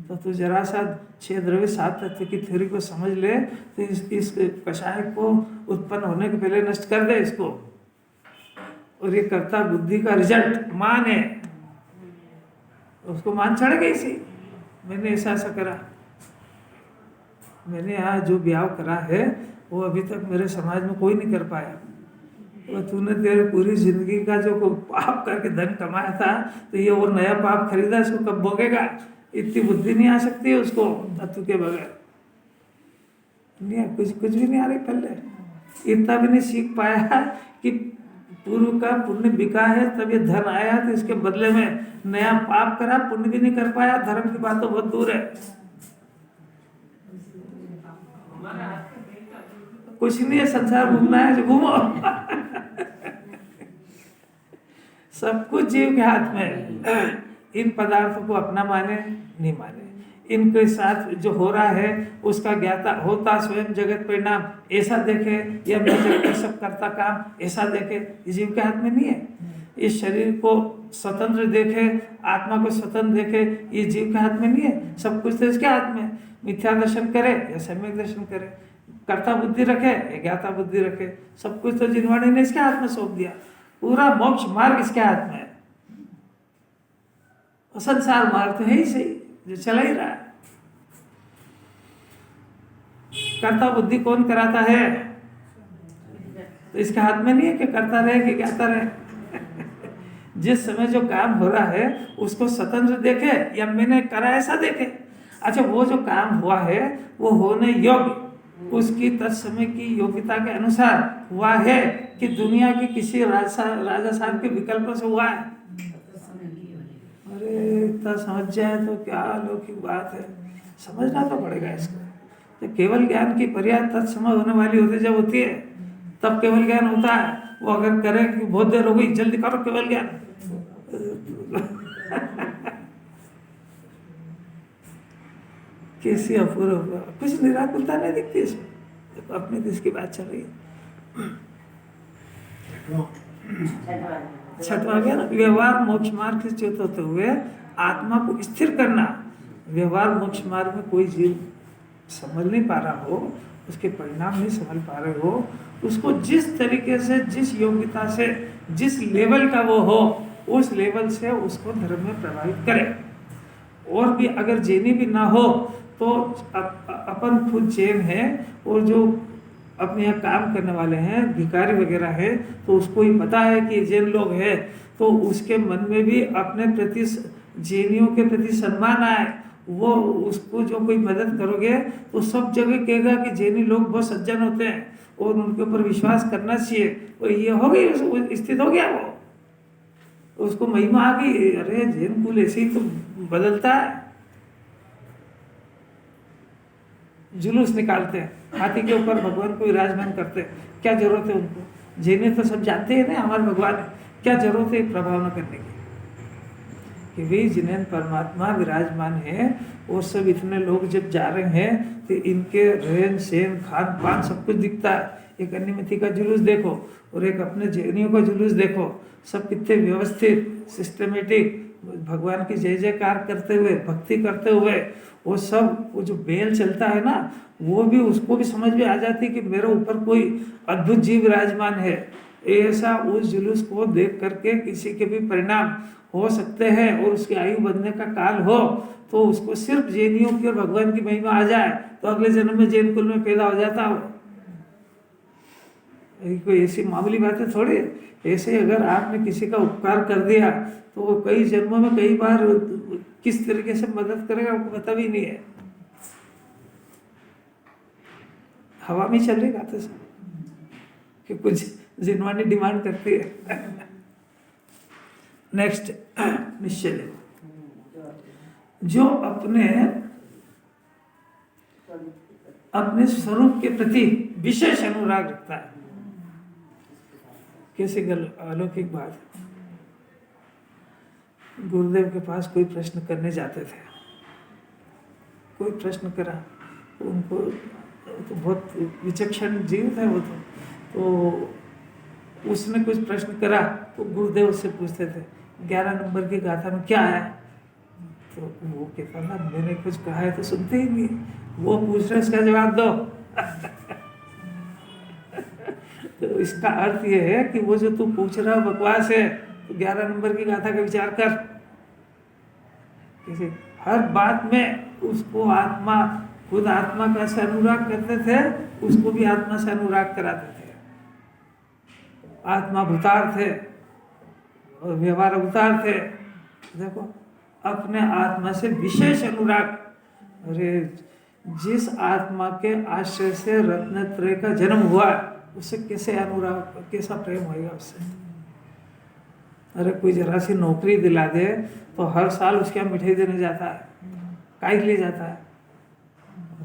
तो तू जरा सा 6 द्रव्य 7 तत्व की थ्योरी को समझ ले, तो इस कषाय को उत्पन्न होने के पहले नष्ट कर दे इसको। और ये कर्ता बुद्धि का रिजल्ट मान है, उसको मान चढ़ गई इसी, मैंने ऐसा ऐसा करा, मैंने यहाँ जो ब्याह करा है वो अभी तक मेरे समाज में कोई नहीं कर पाया। और तूने तेरे पूरी जिंदगी का जो पाप करके धन कमाया था, तो ये और नया पाप खरीदा, इसको कब भोगेगा। इतनी बुद्धि नहीं आ सकती है उसको तत्व के बगैर। नहीं, कुछ भी नहीं आ रही। पहले इतना भी नहीं सीख पाया कि पूर्व का पुण्य बिका है तब ये धन आया, तो इसके बदले में नया पाप करा, पुण्य भी नहीं कर पाया। धर्म की बात तो बहुत दूर है। कुछ नहीं है, संसार घूमना है जो घूमो। सब कुछ जीव के हाथ में। इन पदार्थों को अपना माने नहीं माने, इनके साथ जो हो रहा है उसका ज्ञाता होता स्वयं जगत परिणाम ऐसा देखे, या मैं जगत सब करता काम ऐसा देखे, ये जीव के हाथ में नहीं है। इस शरीर को स्वतंत्र देखे, आत्मा को स्वतंत्र देखे, ये जीव के हाथ में नहीं है। सब कुछ तो इसके हाथ में। मिथ्या दर्शन करे या सम्यक दर्शन करे, कर्ता बुद्धि रखे या ज्ञाता बुद्धि रखे, सब कुछ तो जिनवाणी ने इसके हाथ में सौंप दिया। पूरा मोक्ष मार्ग इसके हाथ में है। संसार मार्ग तो है ही सही, जो चला ही रहा है। कर्ता बुद्धि कौन कराता है? तो इसके हाथ में नहीं है कि करता रहे कि ज्ञाता रहे। जिस समय जो काम हो रहा है उसको स्वतंत्र देखे या मैंने करा ऐसा देखे। अच्छा, वो जो काम हुआ है वो होने योग्य उसकी तत्समय की योग्यता के अनुसार हुआ है कि दुनिया के किसी राजा साहब के विकल्प से हुआ है। अरे इतना समझ जाए तो क्या अलौकिक बात है। समझना तो पड़ेगा इसको। तो केवल ज्ञान की पर्याप्त तत्समय होने वाली होती जब होती है तब केवल ज्ञान होता है। वो अगर करे कि बहुत देर हो गई जल्दी करो केवल ज्ञान, कैसी अपूर्व, कुछ निराकुलता नहीं दिखती इसमें। अपने देश की बात चल रही है। छठवां गया ना, व्यवहार मोक्ष मार्ग से च्युत होते हुए आत्मा को स्थिर करना। व्यवहार मोक्ष मार्ग में कोई जीव समझ नहीं पा रहा हो उसके परिणाम नहीं समझ पा रहे हो, उसको जिस तरीके से, जिस योग्यता से, जिस लेवल का वो हो, उस लेवल से उसको धर्म में प्रभावित करे। और भी अगर जैनी भी ना हो तो अपन खुद जैन है, और जो अपने यहाँ काम करने वाले हैं, भिखारी वगैरह है, तो उसको ही पता है कि जैन लोग हैं, तो उसके मन में भी अपने प्रति, जैनियों के प्रति सम्मान आए। वो उसको जो कोई मदद करोगे तो सब जगह कहेगा कि जैनी लोग बहुत सज्जन होते हैं और उनके ऊपर विश्वास करना चाहिए। तो ये हो गई, स्थित हो गया वो, उसको महिमा आ गई, अरे जैन कुल ऐसे ही तो बदलता है। जुलूस निकालते हैं, हाथी के ऊपर भगवान को विराजमान करते हैं, क्या जरूरत है उनको? जैन तो सब जानते हैं ना हमारे भगवान है, क्या जरूरत है प्रभाव न करने की? कि भाई जिन्हें परमात्मा विराजमान है, और सब इतने लोग जब जा रहे हैं तो इनके रहन सहन, खान पान सब कुछ दिखता है। एक अन्यमति का जुलूस देखो और एक अपने जैनियों का जुलूस देखो, सब कितने व्यवस्थित, सिस्टमेटिक, भगवान की जय जयकार करते हुए, भक्ति करते हुए, वो सब, वो जो बेल चलता है ना, वो भी उसको भी समझ में आ जाती है कि मेरे ऊपर कोई अद्भुत जीव विराजमान है। ऐसा उस जुलूस को देख करके किसी के भी परिणाम हो सकते हैं, और उसकी आयु बढ़ने का काल हो, तो उसको सिर्फ जैनियों की और भगवान की महिमा आ जाए तो अगले जन्म में जैन कुल में पैदा हो जाता हो। कोई ऐसी मामूली बातें थोड़ी। ऐसे अगर आपने किसी का उपकार कर दिया तो वो कई जन्मों में कई बार किस तरीके से मदद करेगा आपको पता भी नहीं है। हवा में चल रही बातें सब कि कुछ जिनवानी डिमांड करती है। नेक्स्ट निश्चय देखो, जो अपने स्वरूप के प्रति विशेष अनुराग रखता है। कैसी अलौकिक बात। गुरुदेव के पास कोई प्रश्न करने जाते थे, कोई प्रश्न करा तो उनको, तो बहुत विचक्षण जीव थे वो, तो उसने कुछ प्रश्न करा तो गुरुदेव उससे पूछते थे 11 नंबर की गाथा में क्या है, तो वो कहता ना मैंने कुछ कहा है तो सुनते ही नहीं, वो पूछ रहे इसका जवाब दो। तो इसका अर्थ ये है कि वो जो तू पूछ रहा बकवास है, तो 11 नंबर की गाथा का विचार कर। किसी हर बात में उसको आत्मा, खुद आत्मा का से अनुराग करते थे, उसको भी आत्मा से अनुराग कराते थे। आत्मा भूतार थे और व्यवहार अवतार थे। देखो अपने आत्मा से विशेष अनुराग। अरे जिस आत्मा के आश्रय से रत्नत्रय का जन्म हुआ, उससे कैसे अनुराग, कैसा प्रेम होएगा उससे? अरे कोई जरा सी नौकरी दिला दे तो हर साल उसके यहाँ मिठाई देने जाता है, काहे के लिए जाता है?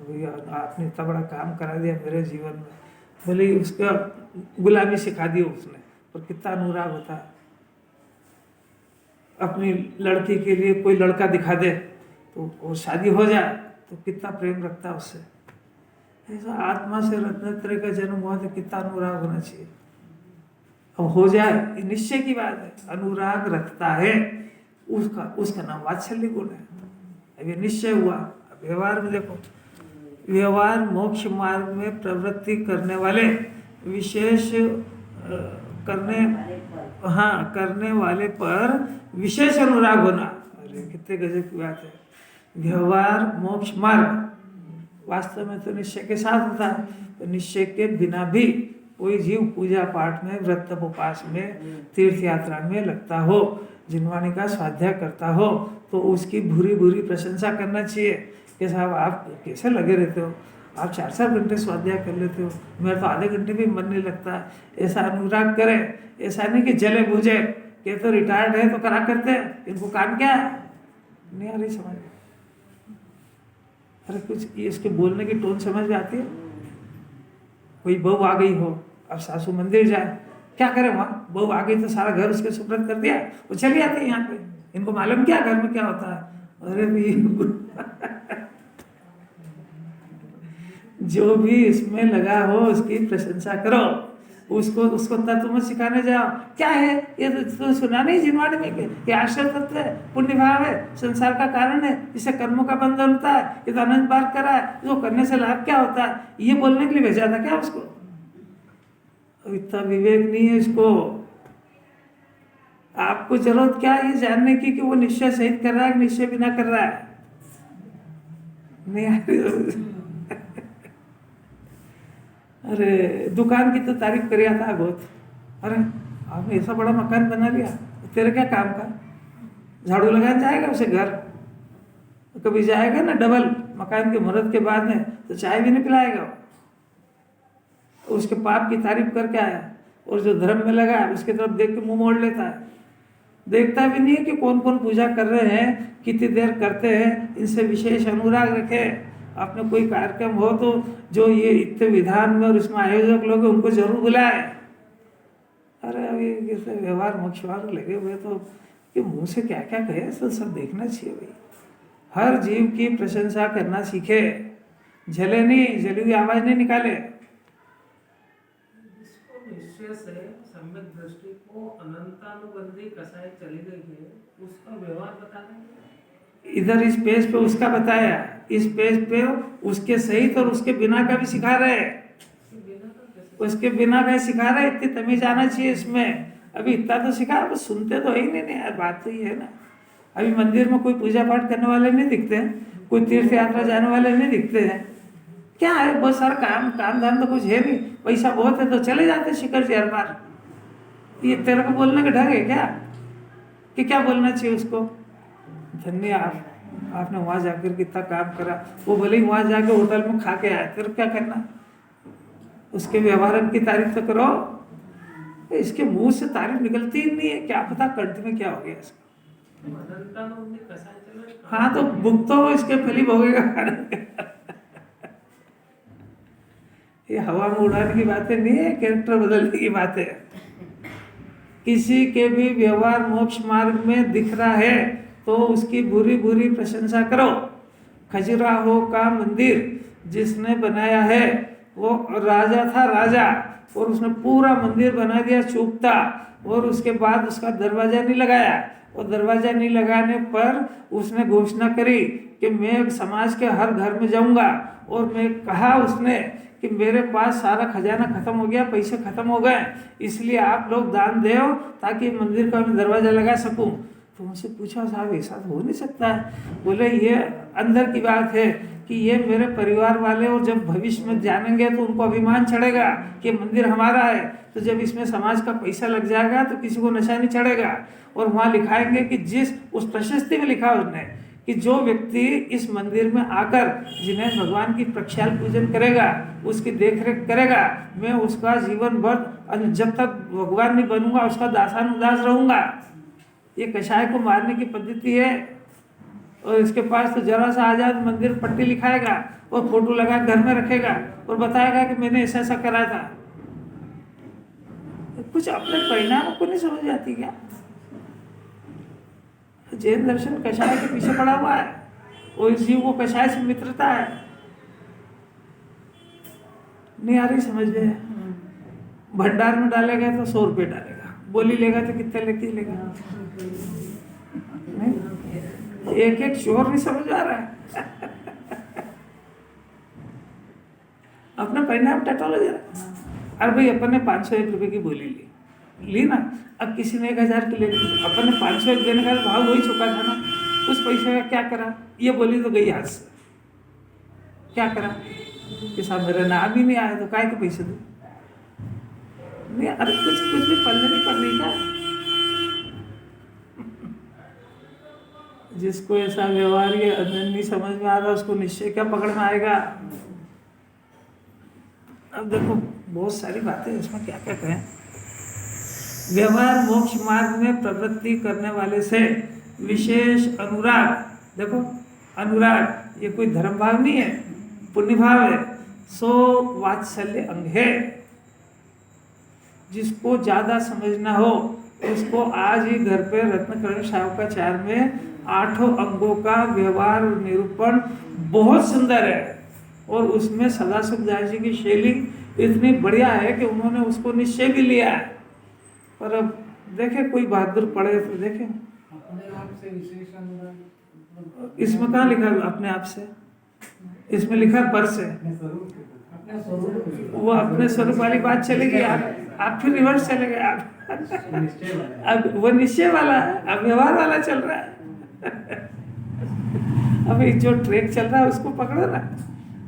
भैया आपने इतना बड़ा काम करा दिया मेरे जीवन में, भले ही उसका गुलामी सिखा दी उसने, पर कितना अनुराग होता है। अपनी लड़की के लिए कोई लड़का दिखा दे तो वो शादी हो जाए तो कितना प्रेम रखता है उससे। ऐसा आत्मा से रत्नत्रय का जन्म हुआ तो कितना अनुराग होना चाहिए। अब हो जाए, ये निश्चय की बात है, अनुराग रखता है, उसका नाम वात्सल्य गुण है। अब ये निश्चय हुआ। अब व्यवहार में देखो, व्यवहार मोक्ष मार्ग में प्रवृत्ति करने वाले, विशेष करने वाले पर विशेष अनुराग होना। अरे कितने गजब की बात है। व्यवहार मोक्ष मार्ग वास्तव में तो निश्चय के साथ होता है, तो निश्चय के बिना भी कोई जीव पूजा पाठ में, व्रत उपवास में, तीर्थ यात्रा में लगता हो, जिनवाणी का स्वाध्याय करता हो, तो उसकी भूरी भूरी प्रशंसा करना चाहिए कि साहब आप कैसे लगे रहते हो, आप 4-4 घंटे स्वाध्याय कर लेते हो, मेरा तो आधे घंटे भी मन नहीं लगता। ऐसा अनुराग करे। ऐसा नहीं कि जले बुझे कि तो रिटायर्ड है तो करा करते हैं, इनको काम क्या है, नहीं आ रही समझ। अरे कुछ इसके बोलने की टोन समझ में आती है। कोई बहू आ गई हो, अब सासू मंदिर जाए, क्या करे वहाँ, बहू आ गई तो सारा घर उसके सुपुर्द कर दिया, वो चली आती है यहाँ पे, इनको मालूम क्या घर में क्या होता है। अरे भाई जो भी इसमें लगा हो उसकी प्रशंसा करो, उसको उसको तत्व मत सिखाने जाओ। क्या है ये, तो सुना नहीं जिनवाणी में कि ये आश्रय तत्व है, पुण्य भाव है, संसार का कारण है, इससे कर्मों का बंधन होता है, ये तो अनंत बार करा है, इसको करने से लाभ क्या होता है, ये बोलने के लिए भेजा था क्या उसको? इतना विवेक नहीं है इसको। आपको जरूरत क्या है ये जानने की कि वो निश्चय सहित कर रहा है कि निश्चय बिना कर रहा है? नहीं आ रही। अरे दुकान की तो तारीफ कर रहा था बहुत। अरे आपने ऐसा बड़ा मकान बना लिया, तेरे क्या काम का? झाड़ू लगाने जाएगा उसे घर, कभी जाएगा ना डबल मकान के मुहूर्त के बाद में तो चाय भी नहीं पिलाएगा। उसके पाप की तारीफ करके आया और जो धर्म में लगा है उसकी तरफ देख के मुंह मोड़ लेता है, देखता भी नहीं है कि कौन कौन पूजा कर रहे हैं, कितनी देर करते हैं। इनसे विशेष अनुराग रखे। आपने कोई कार्यक्रम हो तो जो ये इतने विधान में और इसमें आयोजक लोग हैं उनको जरूर बुलाए। अरे अभी कैसे व्यवहार मोक्षवार लगे हुए तो कि मुंह से क्या क्या कहे तो सब देखना चाहिए भाई। हर जीव की प्रशंसा करना सीखे, जले नहीं, जली हुई आवाज नहीं निकाले। इसको निश्चय से सम्यक दृष्टि को अनंतानुबंधी कसाई चली गई है, उसका व्यवहार बताना। इधर इस पेज पे उसका बताया, इस पेज पे उसके सहित और उसके बिना का भी सिखा रहे हैं। उसके बिना का सिखा रहे, इतनी तमीज आना चाहिए इसमें। अभी इतना तो सिखा, अब सुनते तो है ही नहीं यार, बात तो ये है ना। अभी मंदिर में कोई पूजा पाठ करने वाले नहीं दिखते हैं, कोई तीर्थ यात्रा जाने वाले नहीं दिखते हैं। क्या है, बहुत सारा काम धाम तो कुछ है नहीं, पैसा बहुत है तो चले जाते शिखर जी हर बार। ये तेरे को बोलने का ढंग है क्या कि क्या बोलना चाहिए उसको? धन्य आपने वहाँ जाकर कितना काम करा। वो भले ही वहाँ जाके होटल में खा के आए, तेरे को क्या करना? उसके व्यवहार की तारीफ तो करो। इसके मुंह से तारीफ निकलती ही नहीं है, क्या पता कंठ में क्या हो गया इसका। हाँ तो भुगतो तो इसके फली भोगेगा। ये हवा में उड़ाने की बातें नहीं है, कैरेक्टर बदलने की बात है। किसी के भी व्यवहार मोक्ष मार्ग में दिख रहा है तो उसकी बुरी बुरी प्रशंसा करो। खजुराहो का मंदिर जिसने बनाया है वो राजा था, राजा, और उसने पूरा मंदिर बना दिया चूकता, और उसके बाद उसका दरवाजा नहीं लगाया। और दरवाजा नहीं लगाने पर उसने घोषणा करी कि मैं समाज के हर घर में जाऊंगा, और मैं कहा उसने कि मेरे पास सारा खजाना खत्म हो गया, पैसे खत्म हो गए, इसलिए आप लोग दान दो ताकि मंदिर का मैं दरवाजा लगा सकूं। तो उनसे पूछा, साहब ऐसा तो हो नहीं सकता है। बोले ये अंदर की बात है कि ये मेरे परिवार वाले, और जब भविष्य में जानेंगे तो उनको अभिमान चढ़ेगा कि मंदिर हमारा है। तो जब इसमें समाज का पैसा लग जाएगा तो किसी को नशा नहीं चढ़ेगा। और वहाँ लिखाएंगे कि जिस उस प्रशस्ति में लिखा उसने कि जो व्यक्ति इस मंदिर में आकर जिन्हें भगवान की प्रक्षाल पूजन करेगा, उसकी देखरेख करेगा, मैं उसका जीवन भर जब तक भगवान नहीं बनूंगा उसका दासानुदास रहूंगा। ये कषाय को मारने की पद्धति है। और इसके पास तो जरा सा आजाद मंदिर पट्टी लिखाएगा और फोटो लगा घर में रखेगा और बताएगा कि मैंने ऐसा ऐसा करा था। कुछ अपने परिणामों को नहीं समझ आती क्या? जैन दर्शन कषाय के पीछे पड़ा हुआ है और इस जीव को कषाय से मित्रता है। नहीं आ रही समझ में? भंडार में डालेगा तो 100 रुपये डालेगा, बोली लेगा तो कितने लेके लेगा? एक एक शोर नहीं समझ आ रहा है। अपना परिणाम टटोलो जरा। अरे भाई अपन ने 501 रुपये की बोली ली ना, अब किसी ने 1000 की ले ली, अपन ने 501 देने का भाव वही चुका था ना। उस पैसे का क्या करा? ये बोली तो गई हाथ से। क्या करा कि साहब मेरा नाम ही नहीं आया तो काय के पैसे दो? नहीं, अरे कुछ भी पल्ले नहीं पड़ने का। जिसको ऐसा व्यवहार ये नहीं समझ में आ रहा उसको निश्चय क्या पकड़ में आएगा? अब देखो बहुत सारी बातें इसमें क्या क्या कहें। व्यवहार मोक्ष मार्ग में प्रवृत्ति करने वाले से विशेष अनुराग, देखो अनुराग ये कोई धर्म भाव नहीं है, पुण्य भाव है। सो वात्सल्य अंग है। जिसको ज्यादा समझना हो उसको आज ही घर पे रत्नकर्ण शावकाचार्य में 8 अंगों का व्यवहार निरूपण बहुत सुंदर है। और उसमें सदाशिव दास जी की शैली इतनी बढ़िया है कि उन्होंने उसको निश्चय भी लिया है। पर अब देखे कोई बहादुर पड़े तो देखें। अपने आप से विशेष अनुराग, इसमें कहाँ लिखा है अपने आप से? इसमें लिखा है पर से। अपने स्वरूप वो अपने स्वरूप वाली बात चलेगी। आप फिर रिवर्स चले गए आप। निश्चय वाला है। अब वो निश्चय वाला है, अब व्यवहार वाला चल रहा है। अभी जो ट्रैक चल रहा है उसको पकड़ो ना।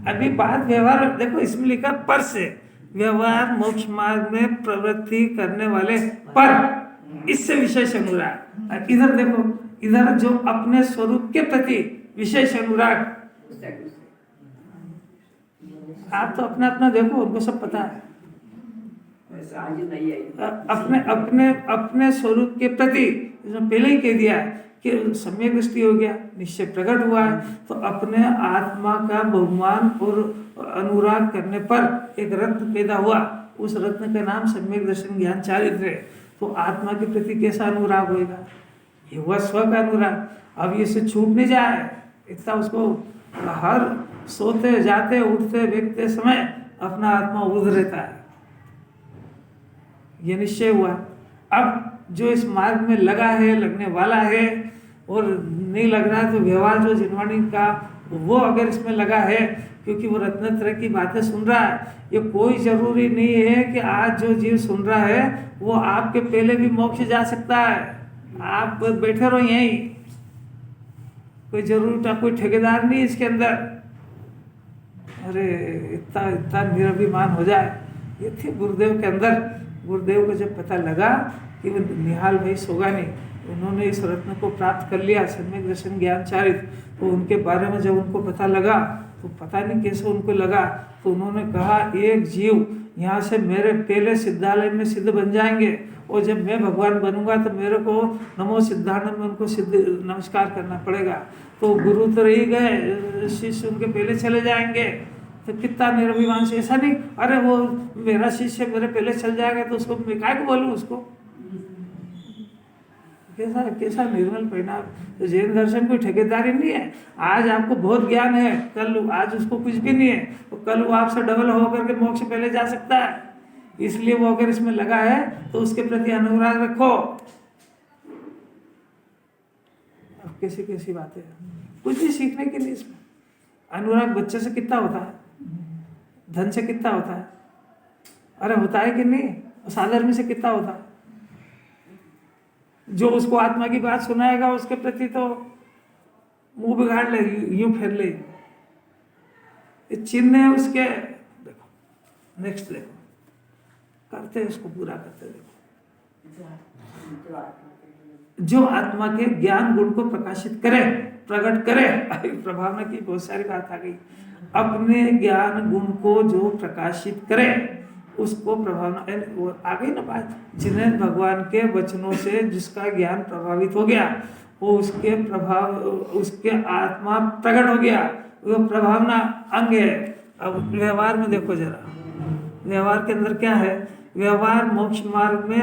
अभी बात व्यवहार, देखो इसमें लिखा पर से, व्यवहार मोक्ष मार्ग में प्रवृत्ति करने वाले पर, इससे विशेष अनुराग। और इधर देखो, इधर जो अपने स्वरूप के प्रति विशेष अनुराग। आप तो अपना अपना देखो, उनको सब पता है। अपने अपने अपने स्वरूप के प्रति, पहले ही कह दिया कि सम्यक दृष्टि हो गया, निश्चय प्रकट हुआ है, तो अपने आत्मा का बहुमान और अनुराग करने पर एक रत्न पैदा हुआ। उस रत्न का नाम सम्यक दर्शन ज्ञान चारित्र है। तो आत्मा के प्रति कैसा अनुराग होगा? ये हुआ स्व का अनुराग। अब ये से छूट नहीं जाए, इतना उसको हर सोते जाते उठते बैठते समय अपना आत्मा उड़ रहता है। ये निश्चय हुआ। अब जो इस मार्ग में लगा है, लगने वाला है, और नहीं लग रहा है, तो व्यवहार जो जिनवाणी का वो अगर इसमें लगा है, क्योंकि वो रत्न तरह की बातें सुन रहा है। ये कोई जरूरी नहीं है कि आज जो जीव सुन रहा है वो आपके पहले भी मोक्ष जा सकता है। आप बैठे रहो यहीं, कोई जरूरी कोई ठेकेदार नहीं इसके अंदर। अरे इतना इतना निरभिमान हो जाए, ये थे गुरुदेव के अंदर। गुरुदेव को जब पता लगा कि वो निहाल भाई सोगा नहीं, उन्होंने इस रत्न को प्राप्त कर लिया, सम्यक दर्शन ज्ञान चारित्र, तो उनके बारे में जब उनको पता लगा, तो पता नहीं कैसे उनको लगा, तो उन्होंने कहा एक जीव यहाँ से मेरे पहले सिद्धालय में सिद्ध बन जाएंगे, और जब मैं भगवान बनूंगा तो मेरे को नमो सिद्धानंद में उनको सिद्ध नमस्कार करना पड़ेगा। तो गुरु तो रह गए, शिष्य उनके पहले चले जाएंगे। तो कितना निर्भिमान से, ऐसा नहीं अरे वो मेरा शिष्य मेरे पहले चल जाएगा तो उसको मैं काय को बोलूँ उसको। कैसा कैसा निर्मल परिणाम। तो जैन दर्शन कोई ठेकेदारी नहीं है। आज आपको बहुत ज्ञान है, कल आज उसको कुछ भी नहीं है, तो कल वो आपसे डबल होकर के मोक्ष पहले जा सकता है। इसलिए वो अगर इसमें लगा है तो उसके प्रति अनुराग रखो। अब कैसी कैसी बातें, कुछ भी सीखने के लिए इसमें अनुराग बच्चे से कितना होता है, धन से कितना होता है, अरे होता है कि नहीं, साधर्म से कितना होता है। जो उसको आत्मा की बात सुनाएगा उसके प्रति तो मुंह बिगाड़ ले, यूं फेर ले। चिन्ह है उसके। देखो नेक्स्ट देखो, करते उसको पूरा करते देखो। जो आत्मा के ज्ञान गुण को प्रकाशित करे, प्रकट करे। प्रभावना की बहुत सारी बात आ गई। अपने ज्ञान गुण को जो प्रकाशित करे उसको प्रभावना, वो आ गई ना बात। जिन्हें भगवान के वचनों से जिसका ज्ञान प्रभावित हो गया, वो उसके प्रभाव, उसके आत्मा प्रकट हो गया, वो प्रभावना अंग है। अब व्यवहार में देखो जरा, व्यवहार के अंदर क्या है। व्यवहार मोक्ष मार्ग में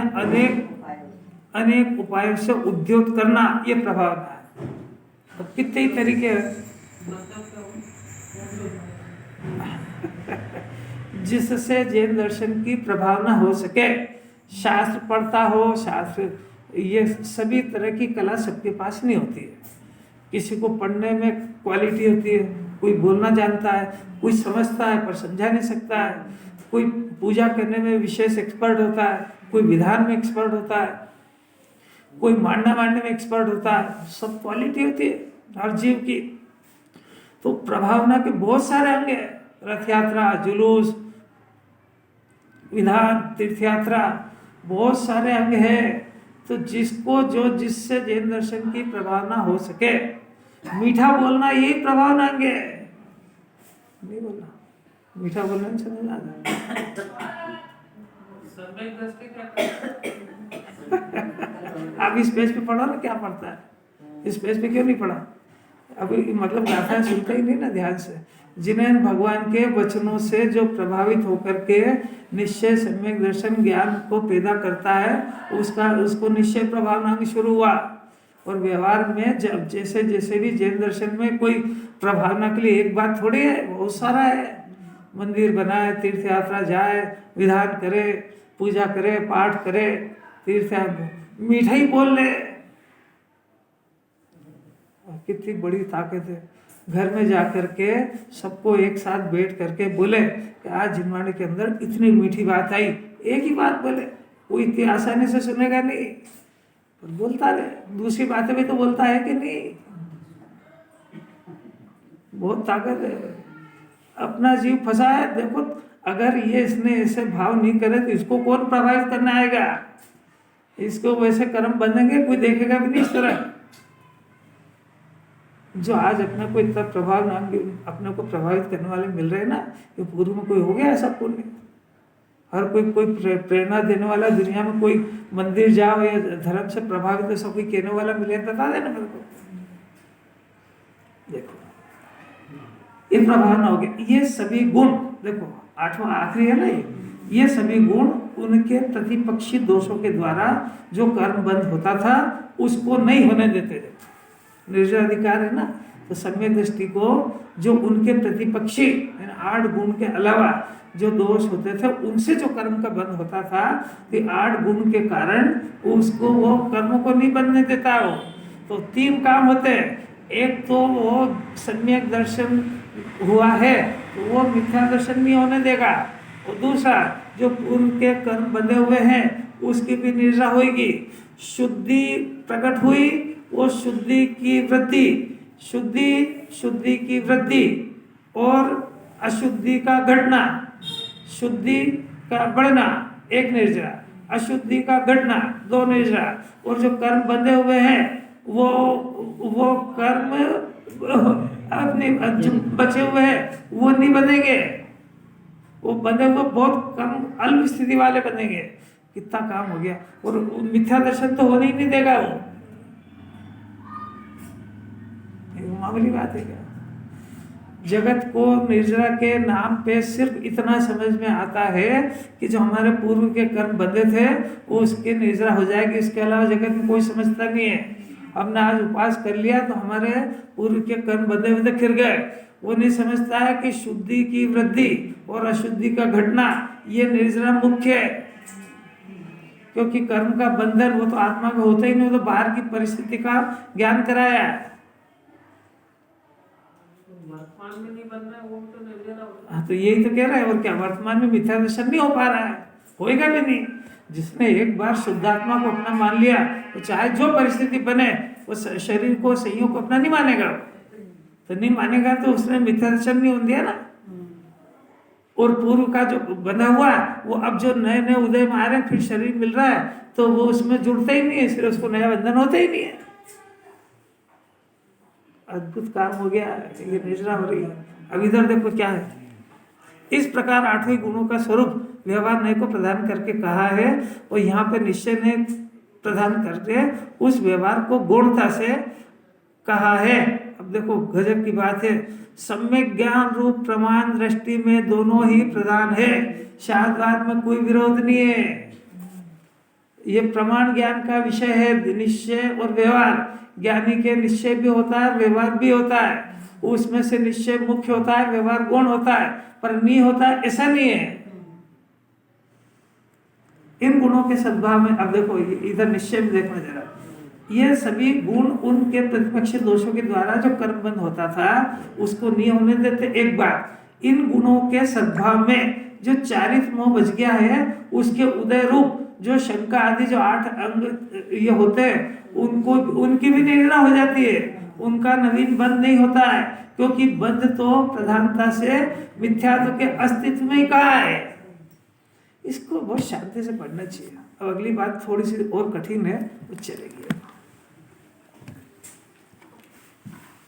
अनेक उपायों से उद्योग करना, ये प्रभावना है। अब कितने ही तरीके हैं जिससे जैन दर्शन की प्रभावना हो सके। शास्त्र पढ़ता हो, शास्त्र, ये सभी तरह की कला सबके पास नहीं होती है। किसी को पढ़ने में क्वालिटी होती है, कोई बोलना जानता है, कोई समझता है पर समझा नहीं सकता है, कोई पूजा करने में विशेष एक्सपर्ट होता है, कोई विधान में एक्सपर्ट होता है, कोई मानना मानने में एक्सपर्ट होता है। सब क्वालिटी होती है हर जीव की। तो प्रभावना के बहुत सारे अंग हैं, रथ यात्रा, जुलूस, विधान, तीर्थ यात्रा, बहुत सारे अंग हैं। तो जिसको जो जिससे जैन दर्शन की प्रभावना हो सके। मीठा बोलना यही प्रभावना अंग है। नहीं बोलना, मीठा बोलना नहीं समझ आता। सम्यक दृष्टि क्या आप इस पेज पे पढ़ो ना, क्या पढ़ता है, इस पेज पे क्यों नहीं पढ़ा? अभी मतलब गाथा सुनते ही नहीं ना ध्यान से। जिन्हें भगवान के वचनों से जो प्रभावित होकर के निश्चय सम्यक दर्शन ज्ञान को पैदा करता है, उसको निश्चय प्रभावना में शुरू हुआ। और व्यवहार में जब जैसे जैसे भी जैन दर्शन में कोई प्रभावना के लिए एक बात थोड़ी है, बहुत सारा है। मंदिर बनाए, तीर्थ यात्रा जाए, विधान करे, पूजा करे, पाठ करे, तीर्थ मीठा ही बोल ले। कितनी बड़ी ताकत है। घर में जाकर के सबको एक साथ बैठ करके बोले कि आज जिनवाणी के अंदर इतनी मीठी बात आई, एक ही बात बोले, कोई इतनी आसानी से सुनेगा नहीं, पर बोलता रहे। दूसरी बातें भी तो बोलता है कि नहीं? बहुत ताकत है। अपना जीव फंसा है। देखो, अगर ये इसने ऐसे भाव नहीं करे तो इसको कौन प्रभावित करने आएगा? इसको वैसे कर्म बनेंगे, कोई देखेगा भी नहीं इस तरह। जो आज अपने को इतना प्रभाव नाम अपने को प्रभावित करने वाले मिल रहे हैं ना, ये पूर्व में कोई हो गया ऐसा पुण्य? हर कोई प्रेरणा देने वाला, दुनिया में कोई मंदिर जाओ या धर्म से प्रभावित हो सब कोई कहने वाला मिले, बता देना मेरे को। देखो, ये प्रभाव ना हो गया। ये सभी गुण, देखो आठवां आखिरी है ना, ये सभी गुण उनके प्रतिपक्षी दोषों के द्वारा जो कर्म बंध होता था उसको नहीं होने देते थे। निर्जर अधिकार है ना, तो सम्यक दृष्टि को जो उनके प्रतिपक्षी 8 गुण के अलावा जो दोष होते थे उनसे जो कर्म का बंध होता था, तो 8 गुण के कारण उसको वो कर्म को नहीं बनने देता हो। तो 3 काम होते हैं। एक तो वो सम्यक दर्शन हुआ है तो वो मिथ्या दर्शन नहीं होने देगा, और दूसरा जो उनके कर्म बंधे हुए हैं उसकी भी निर्जा होगी। शुद्धि प्रकट हुई, वो शुद्धि की वृद्धि, शुद्धि की वृद्धि और अशुद्धि का घटना, शुद्धि का बढ़ना एक निर्जरा, अशुद्धि का घटना 2 निर्जरा, और जो कर्म बंधे हुए हैं वो कर्म अपने जो बचे हुए हैं वो नहीं बनेंगे, वो बंधे हुए बहुत कम अल्प स्थिति वाले बनेंगे। कितना काम हो गया। और मिथ्या दर्शन तो होने ही नहीं देगा वो। मामूली बात है क्या? जगत को निर्जरा के नाम पे सिर्फ इतना समझ में आता है कि जो हमारे पूर्व के कर्म बंधे थे वो उसके निर्जरा हो जाएगी, इसके अलावा जगत में कोई समझता नहीं है। हमने आज उपवास कर लिया तो हमारे पूर्व के कर्म बंधे हुए फिर गए। वो नहीं समझता है कि शुद्धि की वृद्धि और अशुद्धि का घटना ये निर्जरा मुख्य है, क्योंकि कर्म का बंधन वो तो आत्मा का होता ही नहीं, वो तो बाहर की परिस्थिति का ज्ञान कराया है। वर्तमान में नहीं बन रहा है, वो तो निर्जरा होता है। हाँ, तो यही तो कह रहा है। और क्या वर्तमान में मिथ्या दर्शन नहीं हो पा रहा है, होएगा भी नहीं। जिसने एक बार शुद्धात्मा को अपना मान लिया तो चाहे जो परिस्थिति बने वो शरीर को संयोग को अपना नहीं मानेगा। तो नहीं मानेगा तो उसने मिथ्या दर्शन नहीं होने दिया ना। और पूर्व का जो बना हुआ वो अब जो नए नए उदय में आ रहे हैं, फिर शरीर मिल रहा है तो वो उसमें जुड़ता ही नहीं है, इसलिए उसको नया बंधन होता ही नहीं है। अद्भुत काम हो गया, ये निर्जरा हो रही है। अब इधर देखो क्या है। इस प्रकार 8वें गुणों का स्वरूप व्यवहार नय को प्रदान करके कहा है, और यहाँ पे निश्चय ने प्रदान करके उस व्यवहार को गौणता से कहा है। अब देखो गजब की बात है। सम्यक ज्ञान रूप प्रमाण दृष्टि में दोनों ही प्रधान है, शाहदवाद में कोई विरोध नहीं है। ये प्रमाण ज्ञान का विषय है, निश्चय और व्यवहार। ज्ञानी के निश्चय भी होता है, व्यवहार भी होता है। उसमें से निश्चय मुख्य होता है, व्यवहार गौण होता है, पर नहीं होता है ऐसा नहीं है। इन गुणों के सद्भाव में, अब देखो इधर निश्चय में देखना जरा, ये सभी गुण उनके प्रतिपक्षी दोषों के द्वारा जो कर्मबंध होता था उसको नहीं होने देते। एक बात, इन गुणों के सद्भाव में जो चारित मोह बच गया है उसके उदय रूप जो शंका आदि जो 8 अंग ये होते हैं उनको उनकी भी निर्णय हो जाती है, उनका नवीन बंध नहीं होता है, क्योंकि बंध तो प्रधानता से मिथ्यात्व के अस्तित्व में ही कहा है। इसको बहुत शांति से पढ़ना चाहिए। अब अगली बात थोड़ी सी और कठिन है, वो चलेगी।